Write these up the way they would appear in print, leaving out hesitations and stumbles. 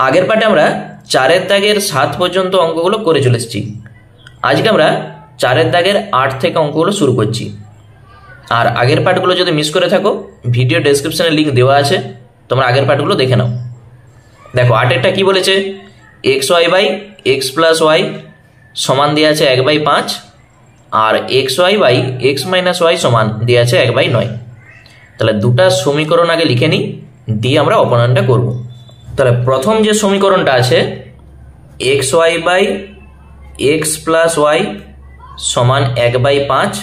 আগের পার্টে আমরা 4-এর দাগের 7 পর্যন্ত অঙ্কগুলো করে চলে এসেছি। আজকে আমরা 4-এর দাগের 8 থেকে অঙ্কগুলো শুরু করছি। আর আগের পার্টগুলো যদি মিস করে থাকো, ভিডিও ডেসক্রিপশনে লিঙ্ক দেওয়া আছে, তোমরা আগের পার্টগুলো দেখে নাও। দেখো 8-এরটা কি বলেছে, X Y by x plus Y সমান দেওয়া আছে 1/5, আর X Y by x minus Y সমান দেওয়া আছে 1/9। তাহলে দুটা সমীকরণ আগে লিখে নিই, দিয়ে আমরা অপনয়নটা করব। তাহলে প্রথম যে সমীকরণটা আছে x Y by x plus Y সমান 1/5,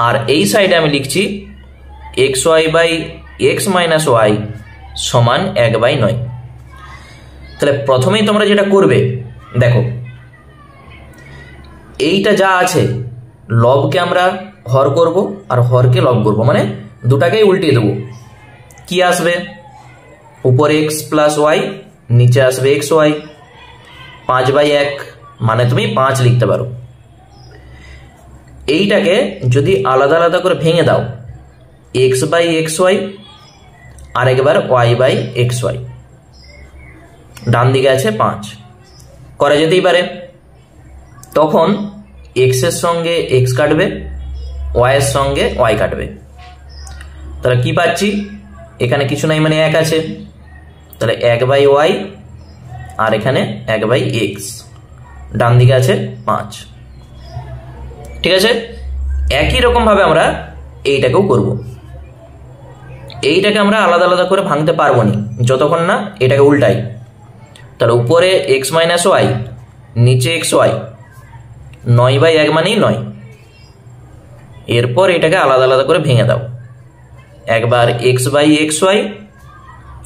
আর এই সাইডে আমি লিখছি x Y by x minus Y সমান 1/9। তাহলে প্রথমেই তোমরা যেটা করবে, দেখো এইটা যা আছে লবকে আমরা হর করব আর হরকে লব করব, মানে দুটাকেই উল্টিয়ে দেবো। কি আসবে, উপরে এক্স প্লাস ওয়াই, নিচে আসবে এক্স ওয়াই। 5/1 মানে তুমি 5 লিখতে পারো। এইটাকে যদি আলাদা আলাদা করে ভেঙে দাও, এক্স বাই এক্স ওয়াই আর একবার ওয়াই বাই এক্স ওয়াই, ডান দিকে আছে 5, করা যেতেই পারে। তখন এক্স এর সঙ্গে এক্স কাটবে, ওয়াই এর সঙ্গে ওয়াই কাটবে। তাহলে কি পাচ্ছি, এখানে কিছু নাই মানে 1 আছে, তাহলে 1/y আর এখানে 1/x, ডান দিকে আছে 5। ঠিক আছে, একই রকম ভাবে আমরা এইটাকেও করব। এইটাকে আমরা আলাদা আলাদা করে ভাঙতে পারবো না যতক্ষণ না এটাকে উল্টাই। তাহলে উপরে এক্স মাইনাস ওয়াই, নিচে এক্স ওয়াই, 9/1 মানেই 9। এরপর এটাকে আলাদা আলাদা করে ভেঙে দাও, একবার এক্স বাই এক্স ওয়াই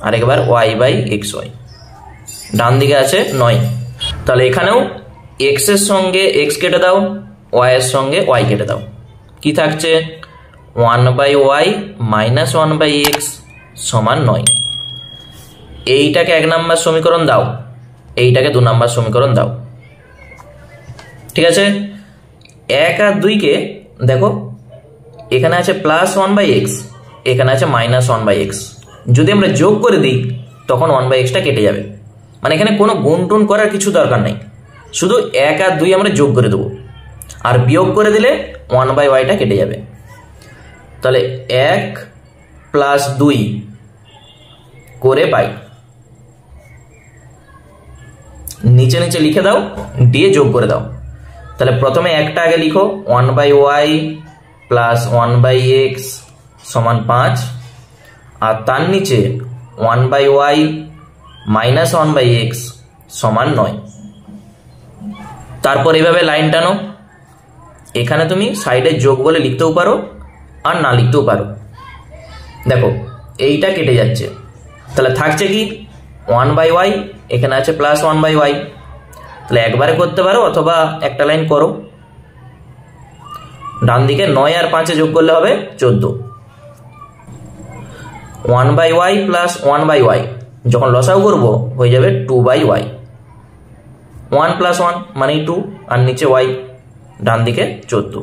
আর একবার ওয়াই বাই এক্স ওয়াই, ডান দিকে আছে 9। তাহলে এখানেও এক্স এর সঙ্গে এক্স কেটে দাও, ওয়াই এর সঙ্গে ওয়াই কেটে দাও। কি থাকছে, 1/y মাইনাস 1/x সমান 9। এইটাকে 1 নম্বর সমীকরণ দাও, এইটাকে 2 নম্বর সমীকরণ দাও। ঠিক আছে, 1 আর 2কে দেখো, এখানে আছে প্লাস 1/x, এখানে আছে মাইনাস 1/x। যদি আমরা যোগ করে দিই তখন 1/xটা কেটে যাবে, মানে এখানে কোনো গুণটুন করার কিছু দরকার নেই, শুধু 1 আর 2 আমরা যোগ করে দেবো, আর বিয়োগ করে দিলে 1/yটা কেটে যাবে। তাহলে 1 প্লাস 2 করে পাই, নিচে নিচে লিখে দাও, দিয়ে যোগ করে দাও। তাহলে প্রথমে একটা আগে লিখো, 1/y প্লাস 1/x সমান 5, আর তার নিচে 1/y মাইনাস 1/x সমান 9। তারপর এইভাবে লাইন টানো, এখানে তুমি সাইডে যোগ বলে লিখতেও পারো আর না লিখতেও পারো। দেখো এইটা কেটে যাচ্ছে, তাহলে থাকছে কি 1/y, এখানে আছে প্লাস 1/y। তাহলে একবারে করতে পারো অথবা একটা লাইন করো। ডান দিকে 9 আর 5 যোগ করলে হবে 14। 1/y প্লাস 1/y যখন লসাগু করবো হয়ে যাবে 2/y। 1 প্লাস 1 মানেই 2, আর নিচে y, ডান দিকে 14।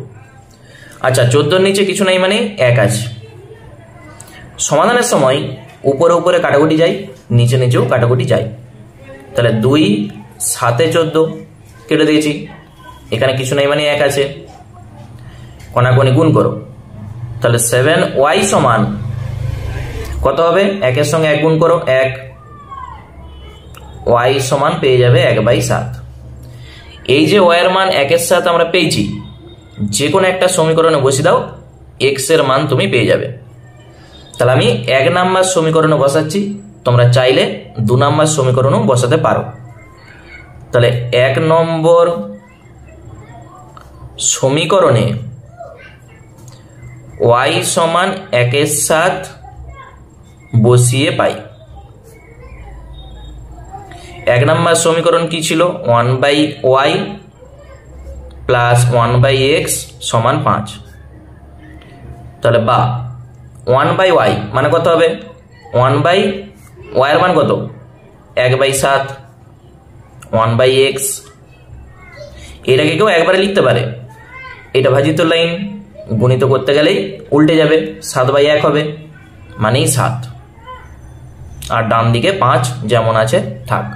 আচ্ছা, 14 নিচে কিছু নাই মানে 1 আছে। সমাধানের সময় উপরে উপরে কাটাকুটি যায়, নিচে নিচেও কাটাকুটি যায়। তাহলে 2 7 14 কেটে দিয়েছি, এখানে কিছু নাই মানে 1 আছে, কোনাকুনি গুণ করো। তাহলে 7y সমান কত হবে, 1 এর সঙ্গে 1 গুণ করো 1, y সমান পেয়ে যাবে 1/7। এই যে y এর মান 1 এর সাথে আমরা পেয়েছি, যে কোনো একটা সমীকরণে বসিয়ে দাও, x এর মান তুমি পেয়ে যাবে। তাহলে আমি 1 নম্বর সমীকরণে বসাচ্ছি, তোমরা চাইলে 2 নম্বর সমীকরণও বসাতে পারো। তাহলে 1 নম্বর সমীকরণে y সমান 1 এর সাথে বসিয়ে পাই। 1 নম্বর সমীকরণ কি ছিল, 1/y প্লাস 1/x সমান 5। তাহলে বা 1/y মানে কত হবে, 1/y এর মান কত, 1/7, 1/x। এটাকে কেউ একবারে লিখতে পারে, এটা ভাজিত লাইন, গুণিত করতে গেলেই উল্টে যাবে, 7/1 হবে মানেই 7। আর ডান দিকে 5 যেমন আছে থাক।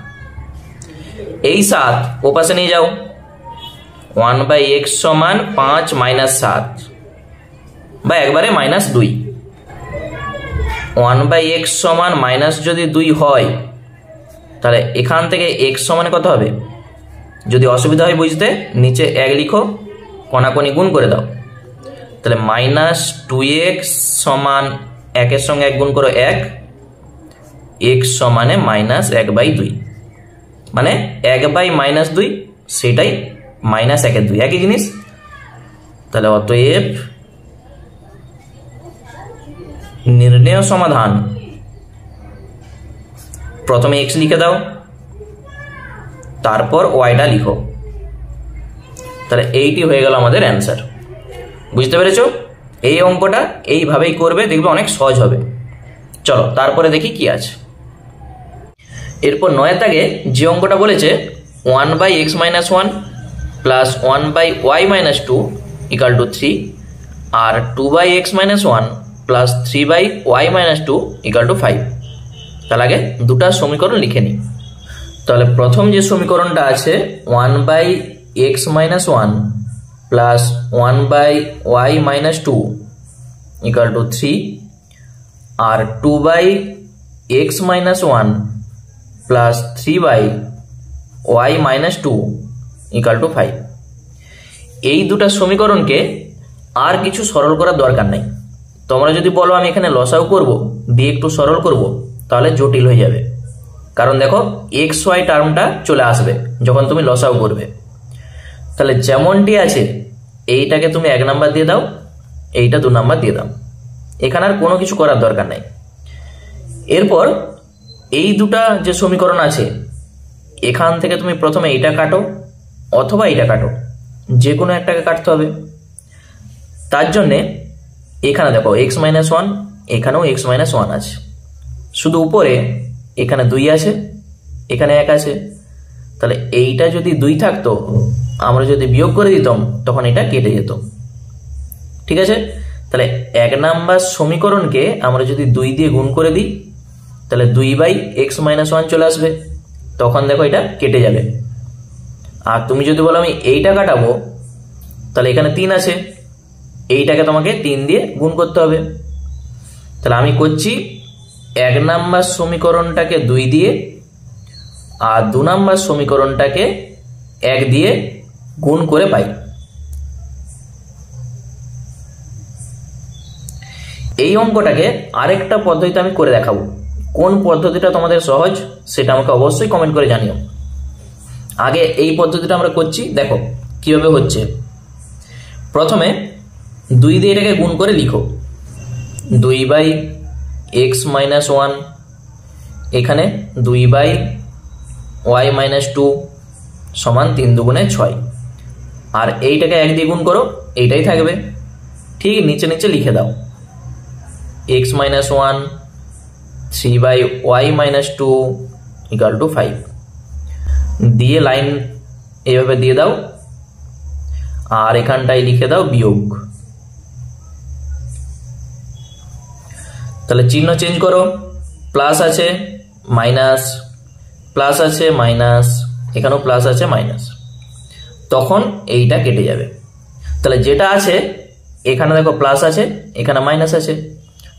এই 7 ওপাশে নিয়ে যাও, 1/x সমান 5 - 7 বা একবারে -2। 1/x সমান যদি 2 হয় তাহলে এখান থেকে x সমান কত হবে? যদি অসুবিধা হয় বুঝতে, নিচে 1 লিখো, কোনাকুনি গুণ করে দাও। তাহলে -2x সমান 1 সঙ্গে 1 গুণ করো 1, x সমানে -1/2, মানে 1/-2 সেটাই -1/2, একই জিনিস। তাহলে অতএব নির্ণেয় সমাধান, প্রথমে x লিখে দাও, তারপর ওয়াইটা লিখো। তাহলে এইটি হয়ে গেল আমাদের অ্যান্সার। বুঝতে পেরেছো? এই অঙ্কটা এইভাবেই করবে, দেখবে অনেক সহজ হবে। চলো তারপরে দেখি কি আছে। এরপর 9 দাগে যে অঙ্কটা বলেছে 1/x - 1 প্লাস 1/y - 2 = 3 আর 2/x - 1 প্লাস 3/y - 2 = 5। তাহলে আগে দুটা সমীকরণ লিখে নিই। তাহলে প্রথম যে সমীকরণটা আছে 1/x - 1 প্লাস 1/y - 2 = 3 আর 2/x - 1 প্লাস 3/y - 2 = 5। এই দুটা সমীকরণকে আর কিছু সরল করার দরকার নাই। তোমরা যদি বলো আমি এখানে লসাগু করব, দিয়ে একটু সরল করব, তাহলে জটিল হয়ে যাবে। কারণ দেখো xy টার্মটা চলে আসবে যখন তুমি লসাগু করবে। তাহলে যেমনটি আছে এইটাকে তুমি 1 নাম্বার দিয়ে দাও, এইটা 2 নাম্বার দিয়ে দাও, এখানে আর কোনো কিছু করার দরকার নাই। এরপর এই দুটা যে সমীকরণ আছে এখান থেকে তুমি প্রথমে এইটা কাটো অথবা এইটা কাটো, যে কোনো একটাকে কাটতে হবে। তার জন্যে এখানে দেখো x - 1, এখানেও x - 1 আছে, শুধু উপরে এখানে 2 আছে, এখানে 1 আছে। তাহলে এইটা যদি 2 থাকতো, আমরা যদি বিয়োগ করে দিতাম তখন এটা কেটে যেত। ঠিক আছে? তাহলে 1 নাম্বার সমীকরণকে আমরা যদি 2 দিয়ে গুণ করে দিই তাহলে 2/x - 1 চলে আসবে, তখন দেখো এটা কেটে যাবে। আর তুমি যদি বলো আমি এইটা কাটাবো, তাহলে এখানে 3 আছে, এইটাকে তোমাকে 3 দিয়ে গুণ করতে হবে। তাহলে আমি করছি 1 নাম্বার সমীকরণটাকে 2 দিয়ে আর 2 নাম্বার সমীকরণটাকে 1 দিয়ে গুণ করে পাই। এই অঙ্কটাকে আরেকটা পদ্ধতিতে আমি করে দেখাবো। কোন পদ্ধতিটা তোমাদের সহজ সেটা আমাকে অবশ্যই কমেন্ট করে জানিও। আগে এই পদ্ধতিটা আমরা করছি, দেখো কিভাবে হচ্ছে। প্রথমে 2 দিয়ে এটাকে গুণ করে লিখো, 2/x - 1, এখানে 2/y - 2 সমান 3 দুগুণে 6, আর এইটাকে 1 দিয়ে গুণ করো, এইটাই থাকবে। ঠিক নিচে নিচে লিখে দাও x - 1 3/y - 2 = 5 দিয়ে লাইন এইভাবে দিয়ে দাও, আর এখানটাই লিখে দাও বিয়োগ। তাহলে চিহ্ন চেঞ্জ করো, প্লাস আছে মাইনাস, প্লাস আছে মাইনাস, এখানেও প্লাস আছে মাইনাস, তখন এইটা কেটে যাবে। তাহলে যেটা আছে এখানে দেখো প্লাস আছে, এখানে মাইনাস আছে,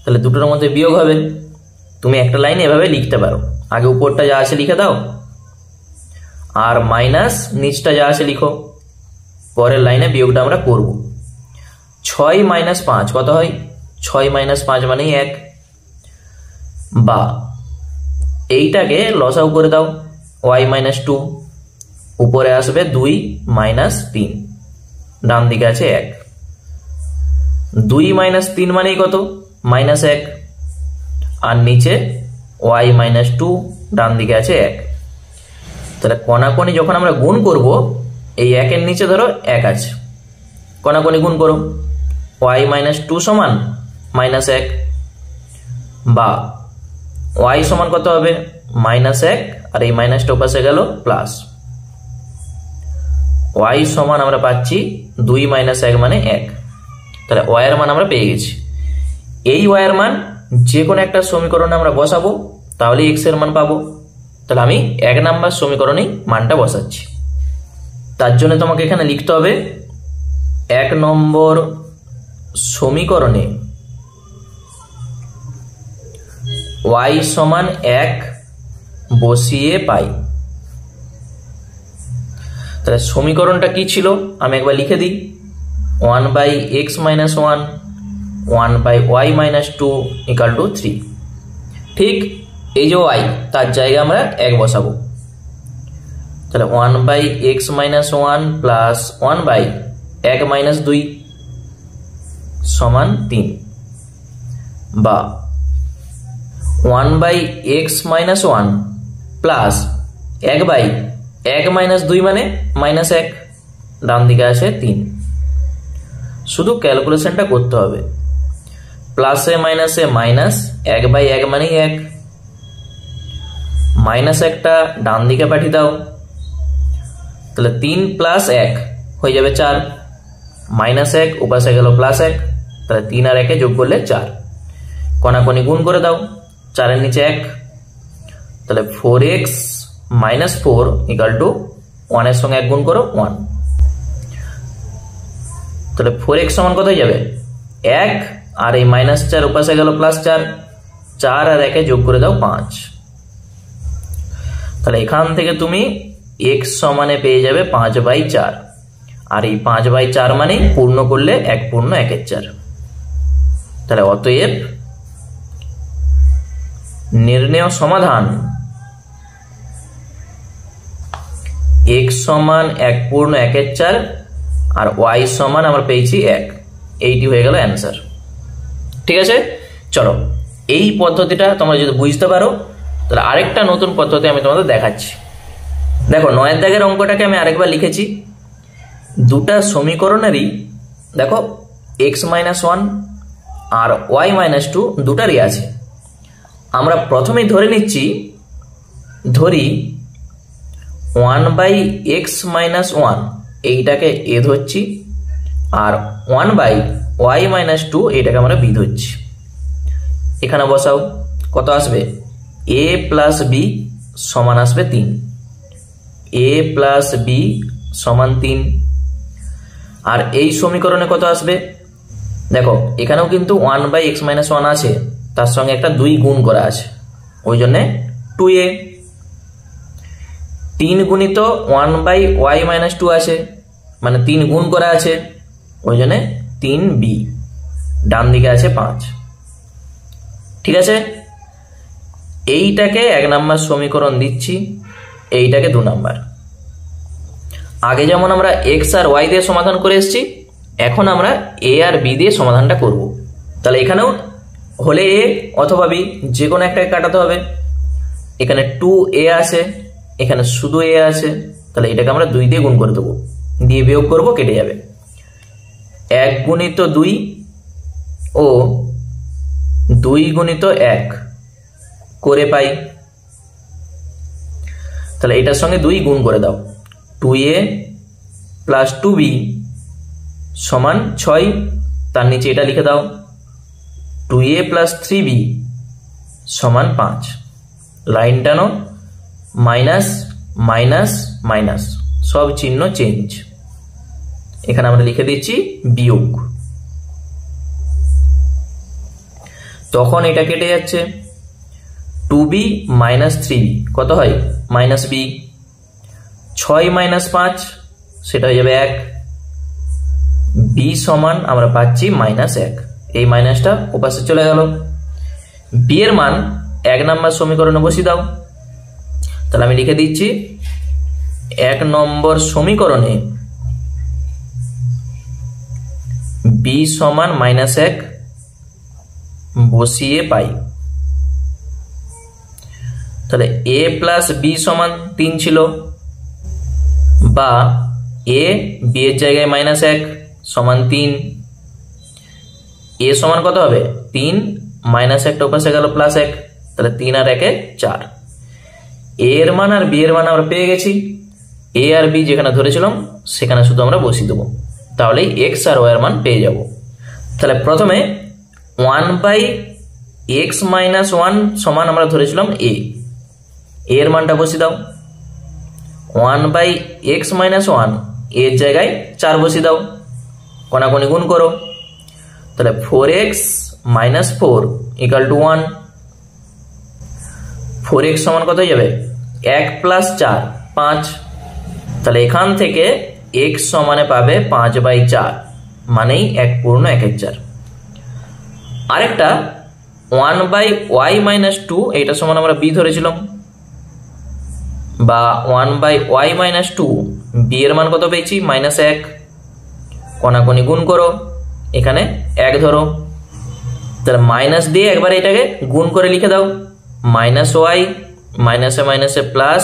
তাহলে দুটোর মধ্যে বিয়োগ হবে। তুমি একটা লাইন এভাবে লিখতে পারো, আগে উপরটা যা আছে লিখে দাও আর মাইনাস নিচটা যা আছে লিখো, পরের লাইনে বিয়োগটা আমরা করব। 6 - 5 কত হয়? 6 - 5 মানে 1, বা এইটাকে লসাগু করে দাও, y - 2, উপরে আসবে 2 - 3, ডান দিকে আছে 1, 2 - 3 মানেই কত? -1, আর নিচে y - 2, ডান দিকে আছে 1। তাহলে কোনাকুনি যখন আমরা গুণ করব, এই 1 এর নিচে ধরো 1 আছে, কোনাকুনি গুণ করো, y - 2 সমান -1, বা y সমান কত হবে? -1, আর এই মাইনাসটা পাশে গেল প্লাস, y সমান আমরা পাচ্ছি 2 - 1 মানে 1। তাহলে y এর মান আমরা পেয়ে গেছি। এই y এর মান যে কোনো একটা সমীকরণে আমরা বসাবো, তাহলে এক্স এর মান পাবো। তাহলে আমি 1 নাম্বার সমীকরণেই মানটা বসাচ্ছি। তার জন্য তোমাকে এখানে লিখতে হবে 1 নম্বর সমীকরণে y সমান 1 বসিয়ে পাই। তাহলে সমীকরণটা কি ছিল আমি একবার লিখে দিই, 1/x - 1 1/y - 2 = 3। ঠিক এই যে y তার জায়গায় আমরা 1 বসাবো। তাহলে 1/x - 1 প্লাস 1/1 - 2 সমান 3, বা 1/x - 1 প্লাস 1/1 - 2 মানে -1, ডান দিকে আছে 3। শুধু ক্যালকুলেশনটা করতে হবে, প্লাসে মাইনাসে মাইনাস, 1/1 মানে 1, -1টা ডান দিকে পাঠিয়ে দাও। তাহলে 3 + 1 হয়ে যাবে 4, -1 উপাশে গেল +1, তাহলে 3 আর 1 যোগ করলে 4, কোনাকুনি গুণ করে দাও, 4 এর নিচে 1, তাহলে 4x - 4 = 1 এর সঙ্গে 1 গুণ করো 1। তাহলে 4x সমান কত হয়ে যাবে 1, আর এই -4 উপাশে গেল +4, 4 আর 1 যোগ করে দাও 5। তাহলে এখান থেকে তুমি x সমানে পেয়ে যাবে 5/4, আর এই 5/4 মানে পূর্ণ করলে 1 পূর্ণ 1 × 4। তাহলে অতএব নির্ণেয় সমাধান x সমান 1 পূর্ণ 1 × 4 আর y সমান আমরা পেয়েছি 1, এইটি হয়ে গেল অ্যান্সার। ঠিক আছে, চলো এই পদ্ধতিটা তোমরা যদি বুঝতে পারো তাহলে আরেকটা নতুন পদ্ধতি আমি তোমাদের দেখাচ্ছি। দেখো 9 দাগের অঙ্কটাকে আমি আরেকবার লিখেছি, দুটা সমীকরণেরই দেখো x - 1 আর y - 2 দুটারই আছে। আমরা প্রথমেই ধরে নিচ্ছি, ধরি 1/x - 1 এইটাকে a ধরছি, আর 1/y - 2 এইটাকে আমরা b ধরছি। এখানে বসাও, কত আসবে a + b সমান আসবে 3, a + b সমান 3। আর এই সমীকরণে কত আসবে দেখো, এখানেও কিন্তু 1/x - 1 আছে, তার সঙ্গে একটা 2 গুণ করা আছে, ওই জন্যে 2a। 3 গুণিত 1/y - 2 আছে, মানে 3 গুণ করা আছে, ওই জন্যে 3b, ডান দিকে আছে 5। ঠিক আছে, এইটাকে 1 নাম্বার সমীকরণ দিচ্ছি, এইটাকে 2 নাম্বার। আগে যেমন আমরা x আর y দিয়ে সমাধান করে এসেছি, এখন আমরা a আর b দিয়ে সমাধানটা করব। তাহলে এখানেও হলে a অথবা b যে কোনো একটাকে কাটাতে হবে। এখানে 2a আছে, এখানে শুধু a আছে, তাহলে এটাকে আমরা 2 দিয়ে গুণ করে দেবো, দিয়ে বিয়োগ করব, কেটে যাবে। 1 গুণিত 2 ও 2 গুণিত 1 করে পাই। তাহলে এটার সঙ্গে 2 গুণ করে দাও, 2a + 2b সমান 6, তার নিচে এটা লিখে দাও, 2a + 3b সমান 5। লাইন টানো, মাইনাস মাইনাস মাইনাস, সব চিহ্ন চেঞ্জ। এখানে আমরা লিখে দিচ্ছি বিয়োগ, তখন এটা কেটে যাচ্ছে, 2b - 3b কত হয় -b, 6 - 5 সেটা হয়ে যাবে 1, b সমান আমরা পাচ্ছি -1, এই মাইনাসটা ওপাশে চলে গেল। b এর মান 1 নাম্বার সমীকরণে বসিয়ে দাও। তাহলে আমি লিখে দিচ্ছি 1 নম্বর সমীকরণে b সমান -1 বসিয়ে পাই। তাহলে a + b সমান 3 ছিল, বা a b এর জায়গায় -1 সমান 3, a সমান কত হবে 3, -1টা ওপাশে গেল +1, তাহলে 3 আর 1 4। a এর মান আর b এর মান আমরা পেয়ে গেছি, a আর b যেখানে ধরেছিলাম সেখানে শুধু আমরা বসিয়ে দেবো, তাহলে x আর y এর মান পেয়ে যাব। তাহলে প্রথমে 1/x এক্স মাইনাস ওয়ান সমান আমরা ধরেছিলাম এ, এর মানটা বসিয়ে দাও। 1/x মাইনাস ওয়ান এর জায়গায় 4 বসিয়ে দাও, কোনাকুনি গুণ করো। তাহলে 4x minus 4 equal to 1। 4x সমান কত হয়ে যাবে? 1 প্লাস 4 5। তাহলে এখান থেকে x সমানে পাবে 5/4, মানেই 1 পূর্ণ 1/4। আরেকটা 1/y মাইনাস 2, এইটা সমান আমরা b ধরেছিলাম, বা 1/y মাইনাস 2, b এর মান কত পেয়েছি? -1। কোনাকুনি গুণ করো, এখানে 1 ধরো। তাহলে মাইনাস দিয়ে একবার এটাকে গুণ করে লিখে দাও, -y মাইনাসে মাইনাসে প্লাস,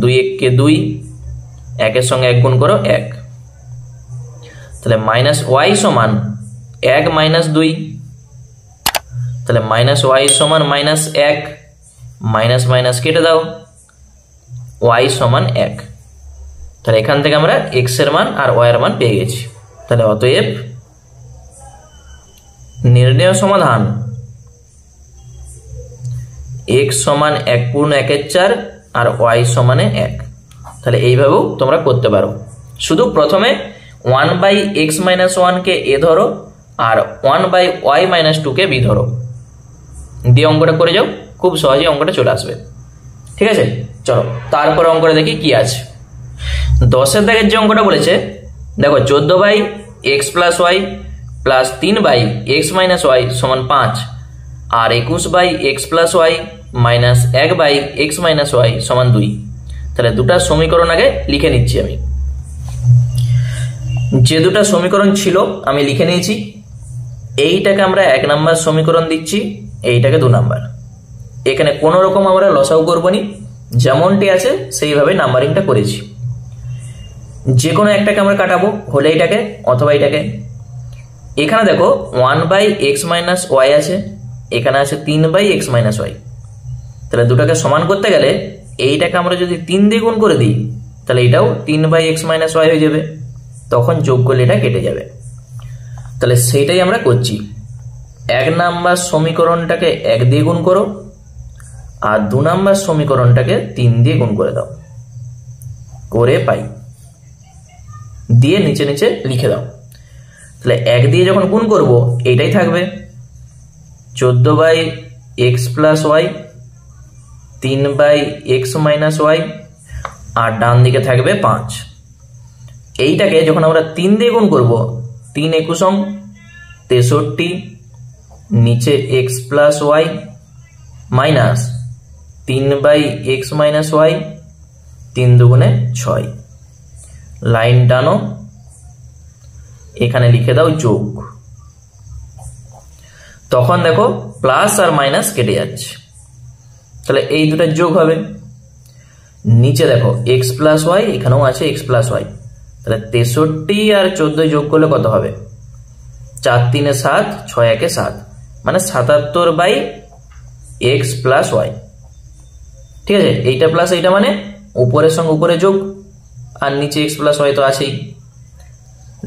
2 1 কে 2, 1 এর সঙ্গে 1 গুণ করো 1। তাহলে -y সমান 1 মাইনাস 2। তাহলে -y সমান -1, মাইনাস মাইনাস কেটে দাও, y সমান 1। তাহলে এখান থেকে আমরা x এর মান আর y এর মান পেয়ে গেছি। তাহলে অতএব নির্ণেয় সমাধান x সমান 1 পূর্ণ 1/4 আর y সমানে 1। তাহলে এইভাবেও তোমরা করতে পারো। শুধু প্রথমে 1/x মাইনাস 1 কে a ধরো আর 1/y মাইনাস 2 কে b ধরো, দিয়ে অঙ্কটা করে যাও, খুব সহজে অঙ্কটা চলে আসবে। ঠিক আছে, চলো তারপর অঙ্কটা দেখি কি আছে। 10 এর দাগের যে অঙ্কটা বলেছে, দেখো 14/x plus y plus 3/x minus y সমান 5 আর 21/x plus y minus 1/x minus y সমান 2। তাহলে দুটা সমীকরণ আগে লিখে নিচ্ছি আমি। যে দুটা সমীকরণ ছিল আমি লিখে নিয়েছি। এইটাকে আমরা 1 নাম্বার সমীকরণ দিচ্ছি, এইটাকে 2 নাম্বার। এখানে কোনো রকম আমরা লসাগু করবো নি, যেমনটি আছে সেইভাবে নাম্বারিংটা করেছি। যে কোনো একটাকে আমরা কাটাবো, হলে এইটাকে অথবা এইটাকে। এখানে দেখো 1/x মাইনাস y আছে, এখানে আছে 3/x মাইনাস y। তাহলে দুটাকে সমান করতে গেলে এইটাকে আমরা যদি 3 দিয়ে গুণ করে দিই, তাহলে এটাও 3/x মাইনাস y হয়ে যাবে, তখন যোগ করলে এটা কেটে যাবে। তাহলে সেইটাই আমরা করছি। 1 নাম্বার সমীকরণটাকে 1 দিয়ে গুণ করো আর 2 নাম্বার সমীকরণটাকে 3 দিয়ে গুণ করে দাও, করে পাই, দিয়ে নিচে নিচে লিখে দাও। তাহলে 1 দিয়ে যখন গুণ করব এইটাই থাকবে 14/x plus y, 3/x minus y, আর ডান দিকে থাকবে 5। এইটাকে যখন আমরা 3 দিয়ে গুণ করব, 3 একুশং 63, নিচে x plus y minus 3/x minus y, 3 দুগুণে 6। লাইন টানো, এখানে লিখে দাও যোগ। তখন দেখো প্লাস আর মাইনাস কেটে যাচ্ছে, তাহলে এই দুটো যোগ হবে। নিচে দেখো x প্লাস y, এখানেও আছে x প্লাস y। তাহলে 63 আর 14 যোগ করলে কত হবে? 4 3 7, 6 1 7, মানে 77/x প্লাস y। ঠিক আছে, এইটা প্লাস এইটা মানে উপরের সঙ্গে উপরে যোগ, আর নিচে x প্লাস y তো আছেই।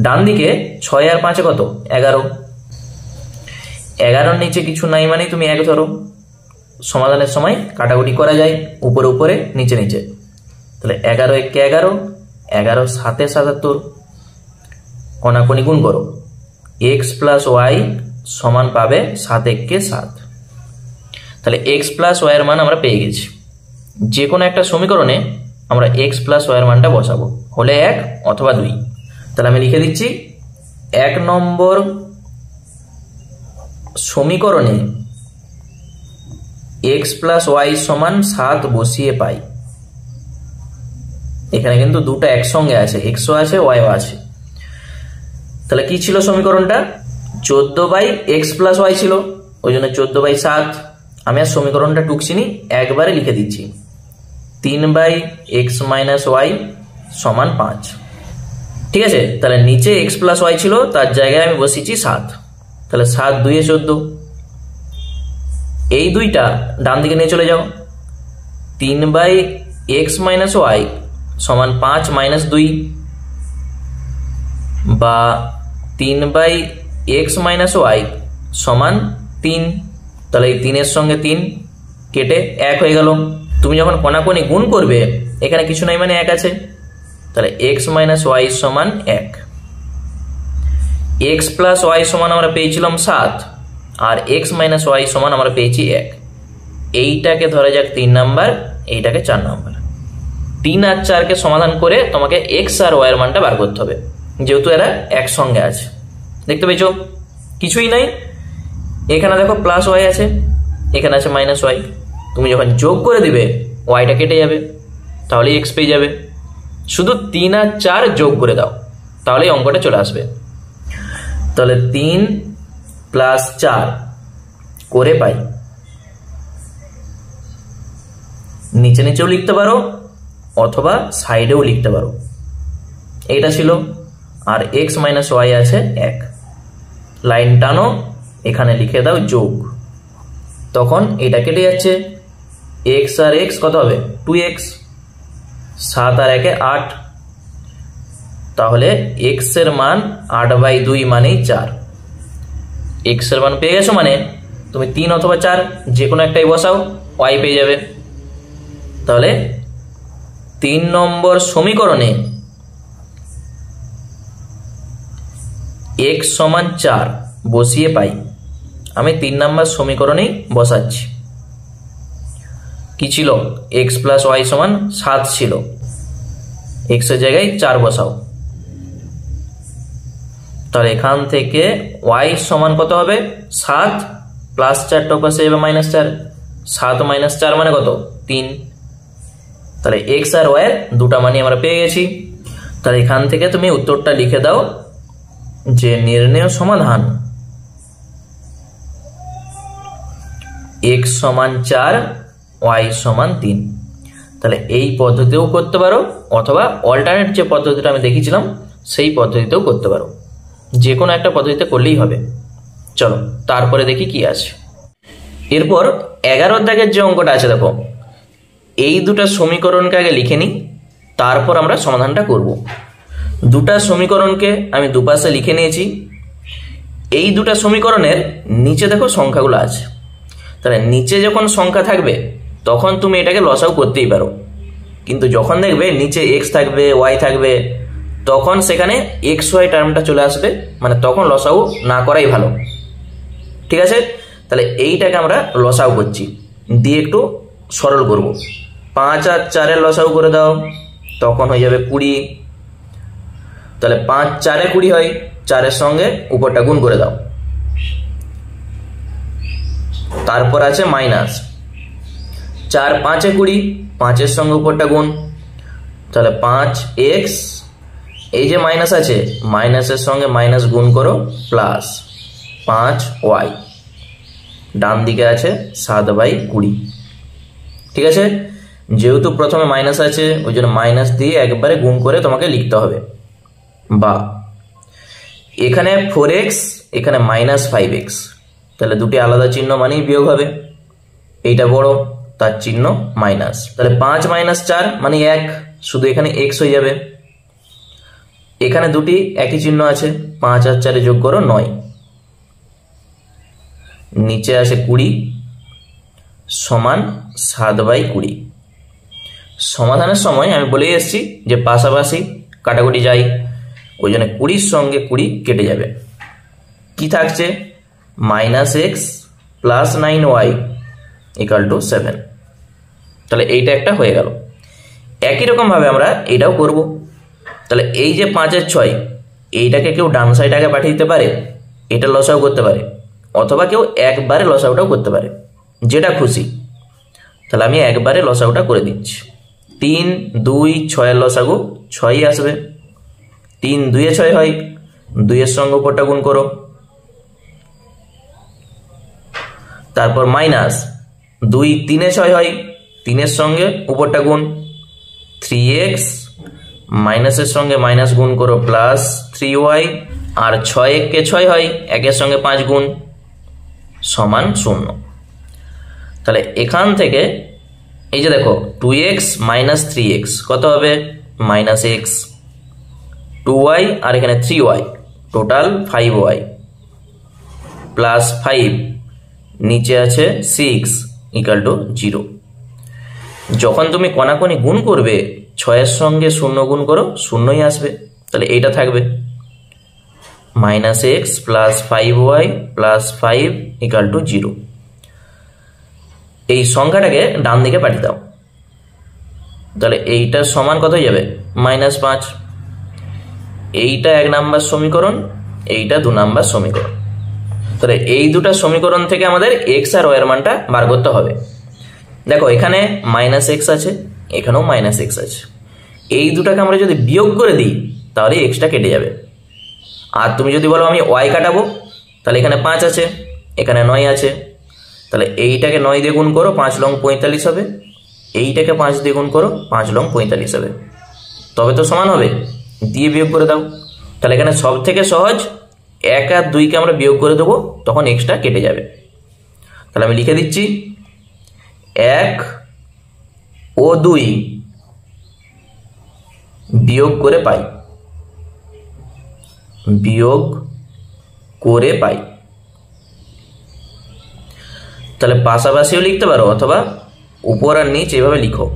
ডান দিকে 6 আর 5 কত? 11। 11 নিচে কিছু নাই মানে তুমি 1 ধরো। সমাধানের সময় কাটাকুটি করা যায়, উপরে উপরে নিচে নিচে। তাহলে 11 1 কে 11, 11 7 77, কোনাকুনি গুণ করো, x প্লাস y সমান পাবে 7 1 কে 7। তাহলে x প্লাস y এর মান আমরা পেয়ে গেছি। যে কোনো একটা সমীকরণে আমরা x প্লাস y এর মানটা বসাবো, হলে 1 অথবা 2। তাহলে আমি লিখে দিচ্ছি 1 নম্বর সমীকরণে x প্লাস y সমান 7 বসিয়ে পাই। এখানে কিন্তু দুটো একসঙ্গে আছে, x ও আছে y ও আছে। তাহলে কি ছিল সমীকরণটা? 14/x প্লাস y ছিল, ওই জন্য 14/7। আমি আর সমীকরণটা টুকছিনি, একবারে লিখে দিচ্ছি 3/x মাইনাস y সমান 5। ঠিক আছে, তাহলে নিচে x প্লাস y ছিল, তার জায়গায় আমি বসিয়েছি 7। তাহলে 7 2 এ 14, এই দুইটা ডান দিকে নিয়ে চলে যাও। 3/x মাইনাস y সমান 5 মাইনাস 2, বা 3/x মাইনাস y সমান 3। তাহলে এই 3-এর সঙ্গে 3 কেটে 1 হয়ে গেল। তুমি যখন কোণাকোণি গুণ করবে এখানে কিছু নাই মানে 1 আছে, তাহলে x মাইনাস ওয়াই সমান 1। x প্লাস ওয়াই সমান আমরা পেয়েছিলাম 7, আর x মাইনাস ওয়াই সমান আমরা পেয়েছি 1। এইটাকে ধরা যাক 3 নাম্বার, এইটাকে 4 নাম্বার। 3 আর 4কে সমাধান করে তোমাকে x আর y এর মানটা বার করতে হবে, যেহেতু এরা একসঙ্গে আছে। দেখতে পেয়েছো কিছুই নাই, এখানে দেখো প্লাস ওয়াই আছে, এখানে আছে মাইনাস ওয়াই। তুমি যখন যোগ করে দিবে ওয়াইটা কেটে যাবে, তাহলেই এক্স পেয়ে যাবে। শুধু 3 আর 4 যোগ করে দাও, তাহলেই অঙ্কটা চলে আসবে। তাহলে 3 প্লাস 4 করে পাই, নিচে নিচেও লিখতে পারো অথবা সাইডেও লিখতে পারো। এইটা ছিল, আর এক্স মাইনাস ওয়াই আছে 1। লাইন টানো, এখানে লিখে দাও যোগ, তখন এটা কেটে যাচ্ছে। এক্স আর এক্স কত হবে? 2x। 7 আর 1 8, তাহলে এক্স এর মান 8/2 মানেই 4। এক্স এর মান পেয়ে গেছো মানে তুমি 3 অথবা 4 যে কোনো একটাই বসাও, ওয়াই পেয়ে যাবে। তাহলে 3 নম্বর সমীকরণে x সমান 4 বসিয়ে পাই। আমি 3 নম্বর সমীকরণেই বসাচ্ছি। কি ছিল? x প্লাস ওয়াই সমান 7 ছিল, x এর জায়গায় 4 বসাও। তাহলে এখান থেকে y সমান কত হবে? 7 প্লাস 4 টপাসে যাবে -4। 7 মাইনাস 4 মানে কত? 3। তাহলে x আর y এর দুটা মানই আমরা পেয়ে গেছি। তাহলে এখান থেকে তুমি উত্তরটা লিখে দাও যে নির্ণেয় সমাধান x সমান 4 y সমান 3। তাহলে এই পদ্ধতিতেও করতে পারো অথবা অল্টারনেট যে পদ্ধতিটা আমি দেখিয়েছিলাম সেই পদ্ধতিতেও করতে পারো, যে কোনো একটা পদ্ধতিতে করলেই হবে। চলো তারপরে দেখি কি আছে। এরপর 11 দাগের যে অঙ্কটা আছে দেখো, এই দুটা সমীকরণকে আগে লিখে নিই, তারপর আমরা সমাধানটা করব। দুটা সমীকরণকে আমি দুপাশে লিখে নিয়েছি। এই দুটা সমীকরণের নিচে দেখো সংখ্যাগুলো আছে, তাহলে নিচে যখন সংখ্যা থাকবে তখন তুমি এটাকে লসাগু করতেই পারো, কিন্তু যখন দেখবে নিচে এক্স থাকবে ওয়াই থাকবে তখন সেখানে এক্স ওয়াই টার্মটা চলে আসবে, মানে তখন লসাগু না করাই ভালো। ঠিক আছে, তাহলে এইটাকে আমরা লসাগু করছি, দিয়ে একটু সরল করব। 5 আর 4 এর লসাগু করে দাও, তখন হয়ে যাবে 20। তাহলে 5 4 এ 20 হয়, 4 এর সঙ্গে উপরটা গুণ করে দাও। তারপর আছে মাইনাস 4 5 এ 20, 5 এর সঙ্গে উপরটা গুণ, তাহলে 5x, এই যে মাইনাস আছে মাইনাসের সঙ্গে মাইনাস গুণ করো, প্লাস 5y, ডান দিকে আছে 7/20। ঠিক আছে, যেহেতু প্রথমে মাইনাস আছে ওই জন্য মাইনাস দিয়ে একবারে গুণ করে তোমাকে লিখতে হবে। বা এখানে 4x, এখানে -5x, তাহলে দুটি আলাদা চিহ্ন মানেই বিয়োগ হবে। এইটা বড়, তার চিহ্ন মাইনাস, তাহলে 5 - 4 মানে 1, শুধু এখানে x হয়ে যাবে। এখানে দুটি একই চিহ্ন আছে, 5 আর 4 যোগ করো 9, নিচে আসে 20 সমান 7/20। সমাধানের সময় আমি বলেই এসেছি যে পাশাপাশি কাটাকুটি যাই, ওই জন্য 20 সঙ্গে 20 কেটে যাবে। কি থাকছে? -x plus 9y = 7। তাহলে এইটা একটা হয়ে গেল। একই রকম ভাবে আমরা এটাও করব। তাহলে এই যে 5 এর 6, এইটাকে কেউ ডান সাইড আগে পাঠিয়ে দিতে পারে, এটা লসাগু করতে পারে, অথবা কেউ একবারে লসাগুটাও করতে পারে, যেটা খুশি। তাহলে আমি একবারে লসাগুটা করে দিচ্ছি। 3 2 6 এর লসাগু 6ই আসবে। 3 2 এ 6 হয়, 2 এর সঙ্গে উপরটা গুণ করো, তারপর মাইনাস 2 3 এ 6 হয়, 3 এর সঙ্গে উপরটা গুণ, 3x, মাইনাসের সঙ্গে মাইনাস গুণ করো, প্লাস 3y, আর 6 1 6 হয়, 1 এর সঙ্গে 5 গুণ সমান 0। তাহলে এখান থেকে এই যে দেখো 2x - 3x কত হবে? -x, 2y আর এখানে 3y, টোটাল 5y, প্লাস 5 নিচে আছে 6 ইকুয়াল টু 0। যখন তুমি কোনাকুনি গুণ করবে 6-এর সঙ্গে 0 গুণ করো, 0ই আসবে। তাহলে এইটা থাকবে -x plus 5y plus 5 equal to 0। এই সংখ্যাটাকে ডান দিকে পাঠিয়ে দাও। তাহলে এইটার সমান কত হয়ে যাবে? -5। এইটা 1 নাম্বার সমীকরণ, এইটা 2 নাম্বার সমীকরণ। তাহলে এই দুটা সমীকরণ থেকে আমাদের x আর y এর মানটা বার করতে হবে। দেখো এখানে -x আছে, এখানেও -x আছে। এই দুটাকে আমরা যদি বিয়োগ করে দিই তাহলে xটা কেটে যাবে। আর তুমি যদি বলো আমি y কাটাবো, তাহলে এখানে 5 আছে, এখানে 9 আছে। তাহলে এইটাকে 9 দিয়ে গুণ করো, 5 লং 45 হবে। এইটাকে 5 দিয়ে গুণ করো, 5 লং 45 হবে। তবে তো সমান হবে, দিয়ে বিয়োগ করে দাও। তাহলে এখানে সব থেকে সহজ 1 আর 2কে আমরা বিয়োগ করে দেবো, তখন xটা কেটে যাবে। তাহলে আমি লিখে দিচ্ছি 1 ও 2 বিয়োগ করে পাই, বিয়োগ করে পাই। তাহলে পাশাপাশিও লিখতে পারো, অথবা উপর আর নিচ এভাবে লিখো।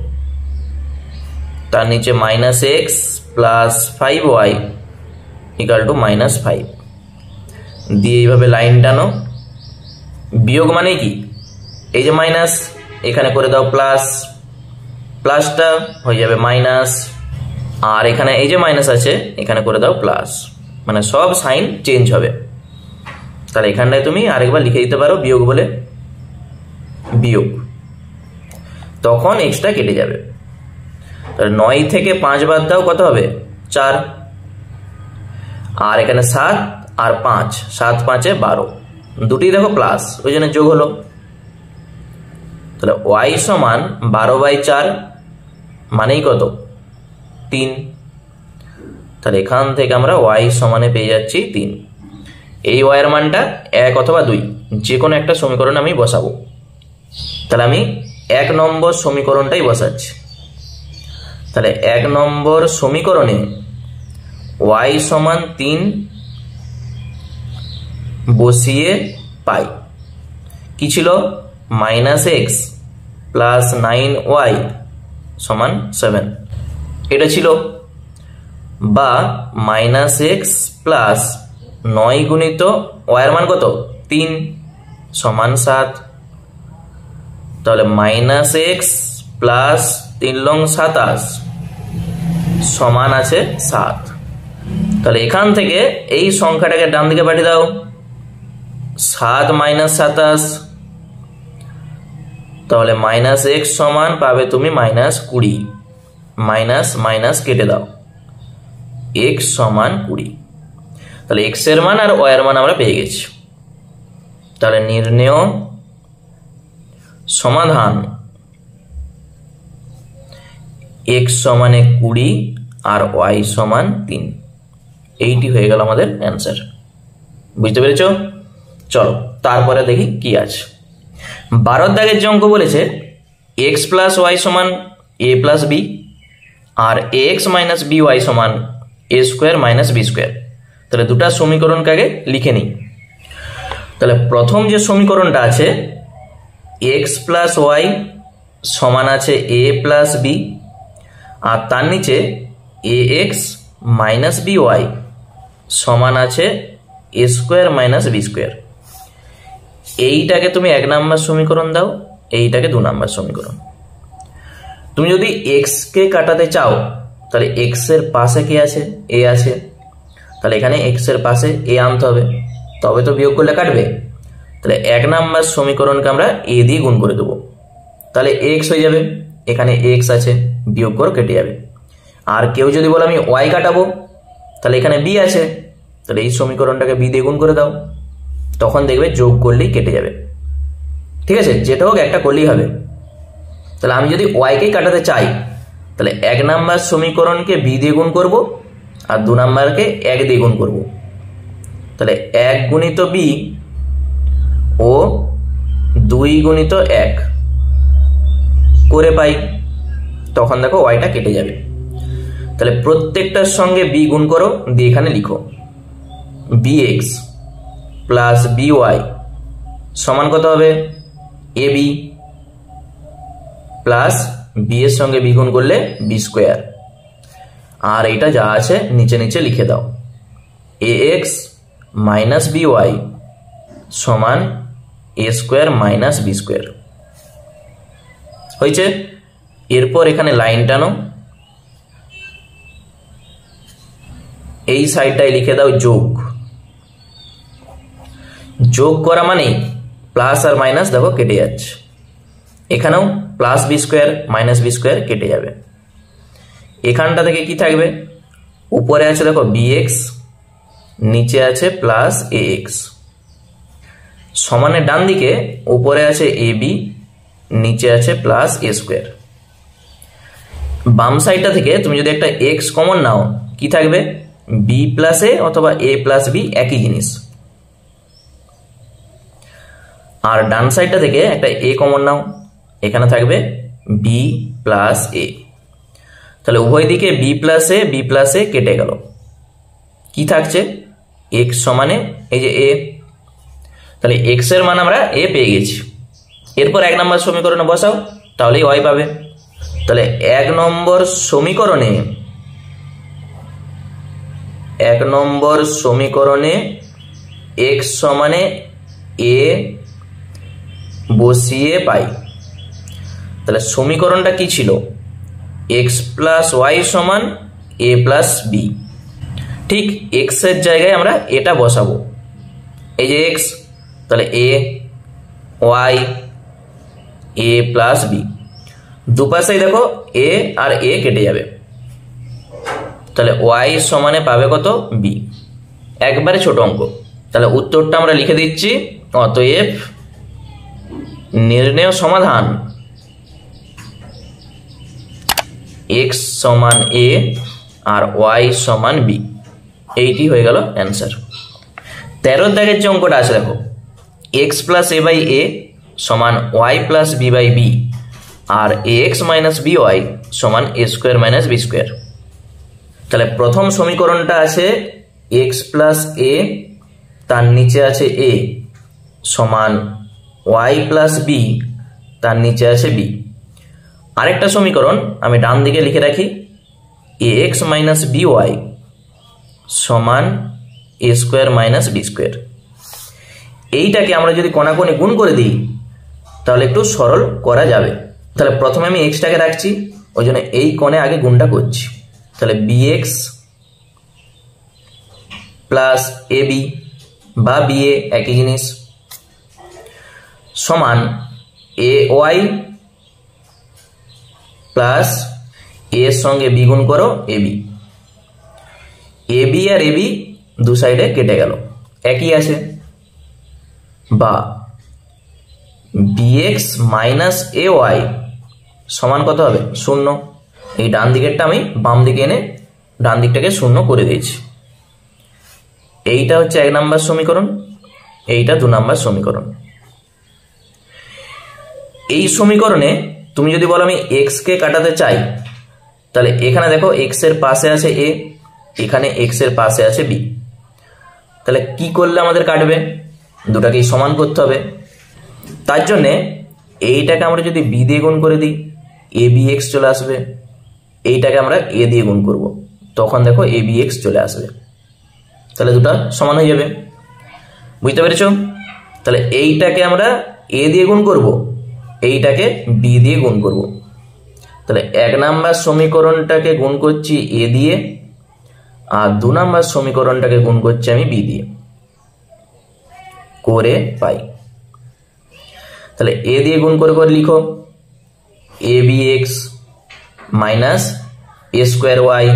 তার নিচে -x plus 5y equal to -5 দিয়ে এইভাবে লাইন টানো। বিয়োগ মানে কি? এই যে মাইনাস, এখানে করে দাও প্লাস, প্লাসটা হয়ে যাবে মাইনাস। আর এখানে এই যে মাইনাস আছে, এখানে করে দাও প্লাস, মানে সব সাইন চেঞ্জ হবে। তাহলে এখানটায় তুমি আরেকবার লিখে দিতে পারো বিয়োগ বলে, বিয়োগ, তখন এক্সটা কেটে যাবে। তাহলে 9 থেকে 5 বাদ দাও, কত হবে? 4। আর এখানে 7 আর 5, 7 5 12, দুটি দেখো প্লাস, ওই জন্য যোগ হলো। তাহলে y সমান 12/4 মানেই কত? 3। তাহলে এখান থেকে আমরা y সমানে পেয়ে যাচ্ছি 3। এই y এর মানটা 1 অথবা 2 যে কোনো একটা সমীকরণে আমি বসাবো। তাহলে আমি 1 নম্বর সমীকরণটাই বসাচ্ছি। তাহলে 1 নম্বর সমীকরণে y সমান 3 বসিয়ে পাই। কি ছিল? -x প্লাস 9y সমান 7 এটা ছিল। বা -x প্লাস 9 গুণিত y এর মান কত? 3 সমান 7। তাহলে -x প্লাস 3 লং 27 সমান আছে 7। তাহলে এখান থেকে এই সংখ্যাটাকে ডান দিকে পাঠিয়ে দাও। 7 - 27, তাহলে -x সমান পাবে তুমি -20। মাইনাস মাইনাস কেটে দাও, x সমান 20। তাহলে x এর মান আর y এর মান আমরা পেয়ে গেছি। তাহলে নির্ণেয় সমাধান x সমানে 20 আর y সমান 3। এইটি হয়ে গেল আমাদের অ্যান্সার। বুঝতে পেরেছো? চলো তারপরে দেখি কি আছে। 12 দাগের যে অঙ্ক বলেছে x প্লাস y সমান a প্লাস b আর ax মাইনাস by সমান a square minus b square. তাহলে দুটা সমীকরণকে আগে লিখে নিই। তাহলে প্রথম যে সমীকরণটা আছে x প্লাস y সমান আছে a প্লাস b আর তার নিচে ax মাইনাস by সমান আছে a square minus b square. এইটাকে তুমি 1 নাম্বার সমীকরণ দাও, এইটাকে 2 নাম্বার সমীকরণ। তুমি যদি x কে কাটাতে চাও তাহলে x এর পাশে কি আছে? a আছে। তাহলে এখানে x এর পাশে a আনতে হবে, তবে তো বিয়োগ করলে কাটবে। তাহলে 1 নাম্বার সমীকরণকে আমরা a দিয়ে গুণ করে দেবো, তাহলে x হয়ে যাবে। এখানে x আছে, বিয়োগ করে কেটে যাবে। আর কেউ যদি বলে আমি y কাটাবো, তাহলে এখানে b আছে, তাহলে এই সমীকরণটাকে b দিয়ে গুণ করে দাও, তখন দেখবে যোগ করলেই কেটে যাবে। ঠিক আছে, যেটা হোক একটা করলেই হবে। তাহলে আমি যদি y কে কাটাতে চাই তাহলে 1 নাম্বার সমীকরণকে b দিয়ে গুণ করব আর 2 নাম্বারকে 1 দিয়ে গুণ করব। তাহলে 1 গুণিত b ও 2 গুণিত 1 করে পাই, তখন দেখো yটা কেটে যাবে। তাহলে প্রত্যেকটার সঙ্গে b গুণ করো, দিয়ে এখানে লিখো bx প্লাস by সমান কত হবে এ বি প্লাস বি এর সঙ্গে বি গুণ করলে বি স্কোয়ার, আর এইটা যা আছে নিচে নিচে লিখে দাও, এ এক্স মাইনাস বি ওয়াই সমান A square minus B square. হয়েছে? এরপর এখানে লাইন টানো, এই সাইডটায় লিখে দাও যোগ। যোগ করা মানে প্লাস আর মাইনাস দেখো কেটে যাচ্ছে, এখানেও plus B square minus B square কেটে যাবে। এখানটা থেকে কি থাকবে, উপরে আছে দেখো বি এক্স, নিচে আছে প্লাস এ এক্স, সমানের ডান দিকে উপরে আছে এ বি, নিচে আছে প্লাস এ স্কোয়ার। বাম সাইডটা থেকে তুমি যদি একটা এক্স কমন নাও কি থাকবে, বি প্লাস এ অথবা এ প্লাস বি একই জিনিস। আর ডান সাইডটা থেকে একটা এ কমন নাও, এখানে থাকবে বি প্লাস এ। তাহলে উভয় দিকে বি প্লাস এ কেটে গেল, কি থাকছে এক্স সমানে এই যে এ। তাহলে এক্স এর মান আমরা এ পেয়ে গেছি। এরপর 1 নম্বর সমীকরণে বসাও, তাহলেই ওয়াই পাবে। তাহলে 1 নম্বর সমীকরণে এক্স সমানে এ বসিয়ে পাই। তাহলে সমীকরণটা কি ছিল, এক্স প্লাস ওয়াই সমান এ প্লাস বি। ঠিক এক্স এর জায়গায় আমরা এটা বসাবো, এই যে এক্স, তাহলে A Y A plus B, দুপাশেই দেখো এ আর এ কেটে যাবে, তাহলে ওয়াই সমানে পাবে কত বি, একবারে ছোট অঙ্ক। তাহলে উত্তরটা আমরা লিখে দিচ্ছি, অতএব নির্ণেয় সমাধান এক্স সমান এ আর ওয়াই সমান বি, এইটি হয়ে গেল অ্যান্সার। 13 দাগের যে অঙ্কটা আছে দেখো, X plus A by A সমান Y plus B by B আর A X minus B Y সমান A square minus B square. তাহলে প্রথম সমীকরণটা আছে এক্স প্লাস এ, তার নিচে আছে এ সমান ওয়াই প্লাস বি, তার নিচে আছে বি। আরেকটা সমীকরণ আমি ডান দিকে লিখে রাখি, এ এক্স মাইনাস বি ওয়াই সমান A square minus B square. এইটাকে আমরা যদি কোণাকোণি গুণ করে দিই তাহলে একটু সরল করা যাবে। তাহলে প্রথমে আমি এক্সটাকে রাখছি, ওই জন্য এই কোণে আগে গুণটা করছি। তাহলে B X plus A B বা বি এ একই জিনিস সমান এ ওয়াই প্লাস এর সঙ্গে বি গুণ করো এ বি। এ বি আর এ বি দু সাইডে কেটে গেল, একই আছে, বা B X minus A Y সমান কত হবে 0। এই ডান দিকেরটা আমি বাম দিকে এনে ডান দিকটাকে 0 করে দিয়েছি। এইটা হচ্ছে 1 নম্বর সমীকরণ, এইটা 2 নম্বর সমীকরণ। এই সমীকরণে তুমি যদি বলো আমি এক্স কে কাটাতে চাই, তাহলে এখানে দেখো এক্স এর পাশে আছে এ, এখানে এক্স এর পাশে আছে বি। তাহলে কি করলে আমাদের কাটবে, দুটাকেই সমান করতে হবে। তার জন্যে এইটাকে আমরা যদি বি দিয়ে গুণ করে দিই এ বি এক্স চলে আসবে, এইটাকে আমরা এ দিয়ে গুণ করব, তখন দেখো এ বি এক্স চলে আসবে, তাহলে দুটা সমান হয়ে যাবে। বুঝতে পেরেছো? তাহলে এইটাকে আমরা এ দিয়ে গুণ করব, এইটাকে বি দিয়ে গুণ করব। তাহলে 1 নম্বর সমীকরণটাকে গুণ করছি এ দিয়ে, আর 2 নম্বর সমীকরণটাকে গুণ করছি আমি বি দিয়ে, করে পাই। তাহলে এ দিয়ে গুণ করে করে লিখো এ B X minus A square Y,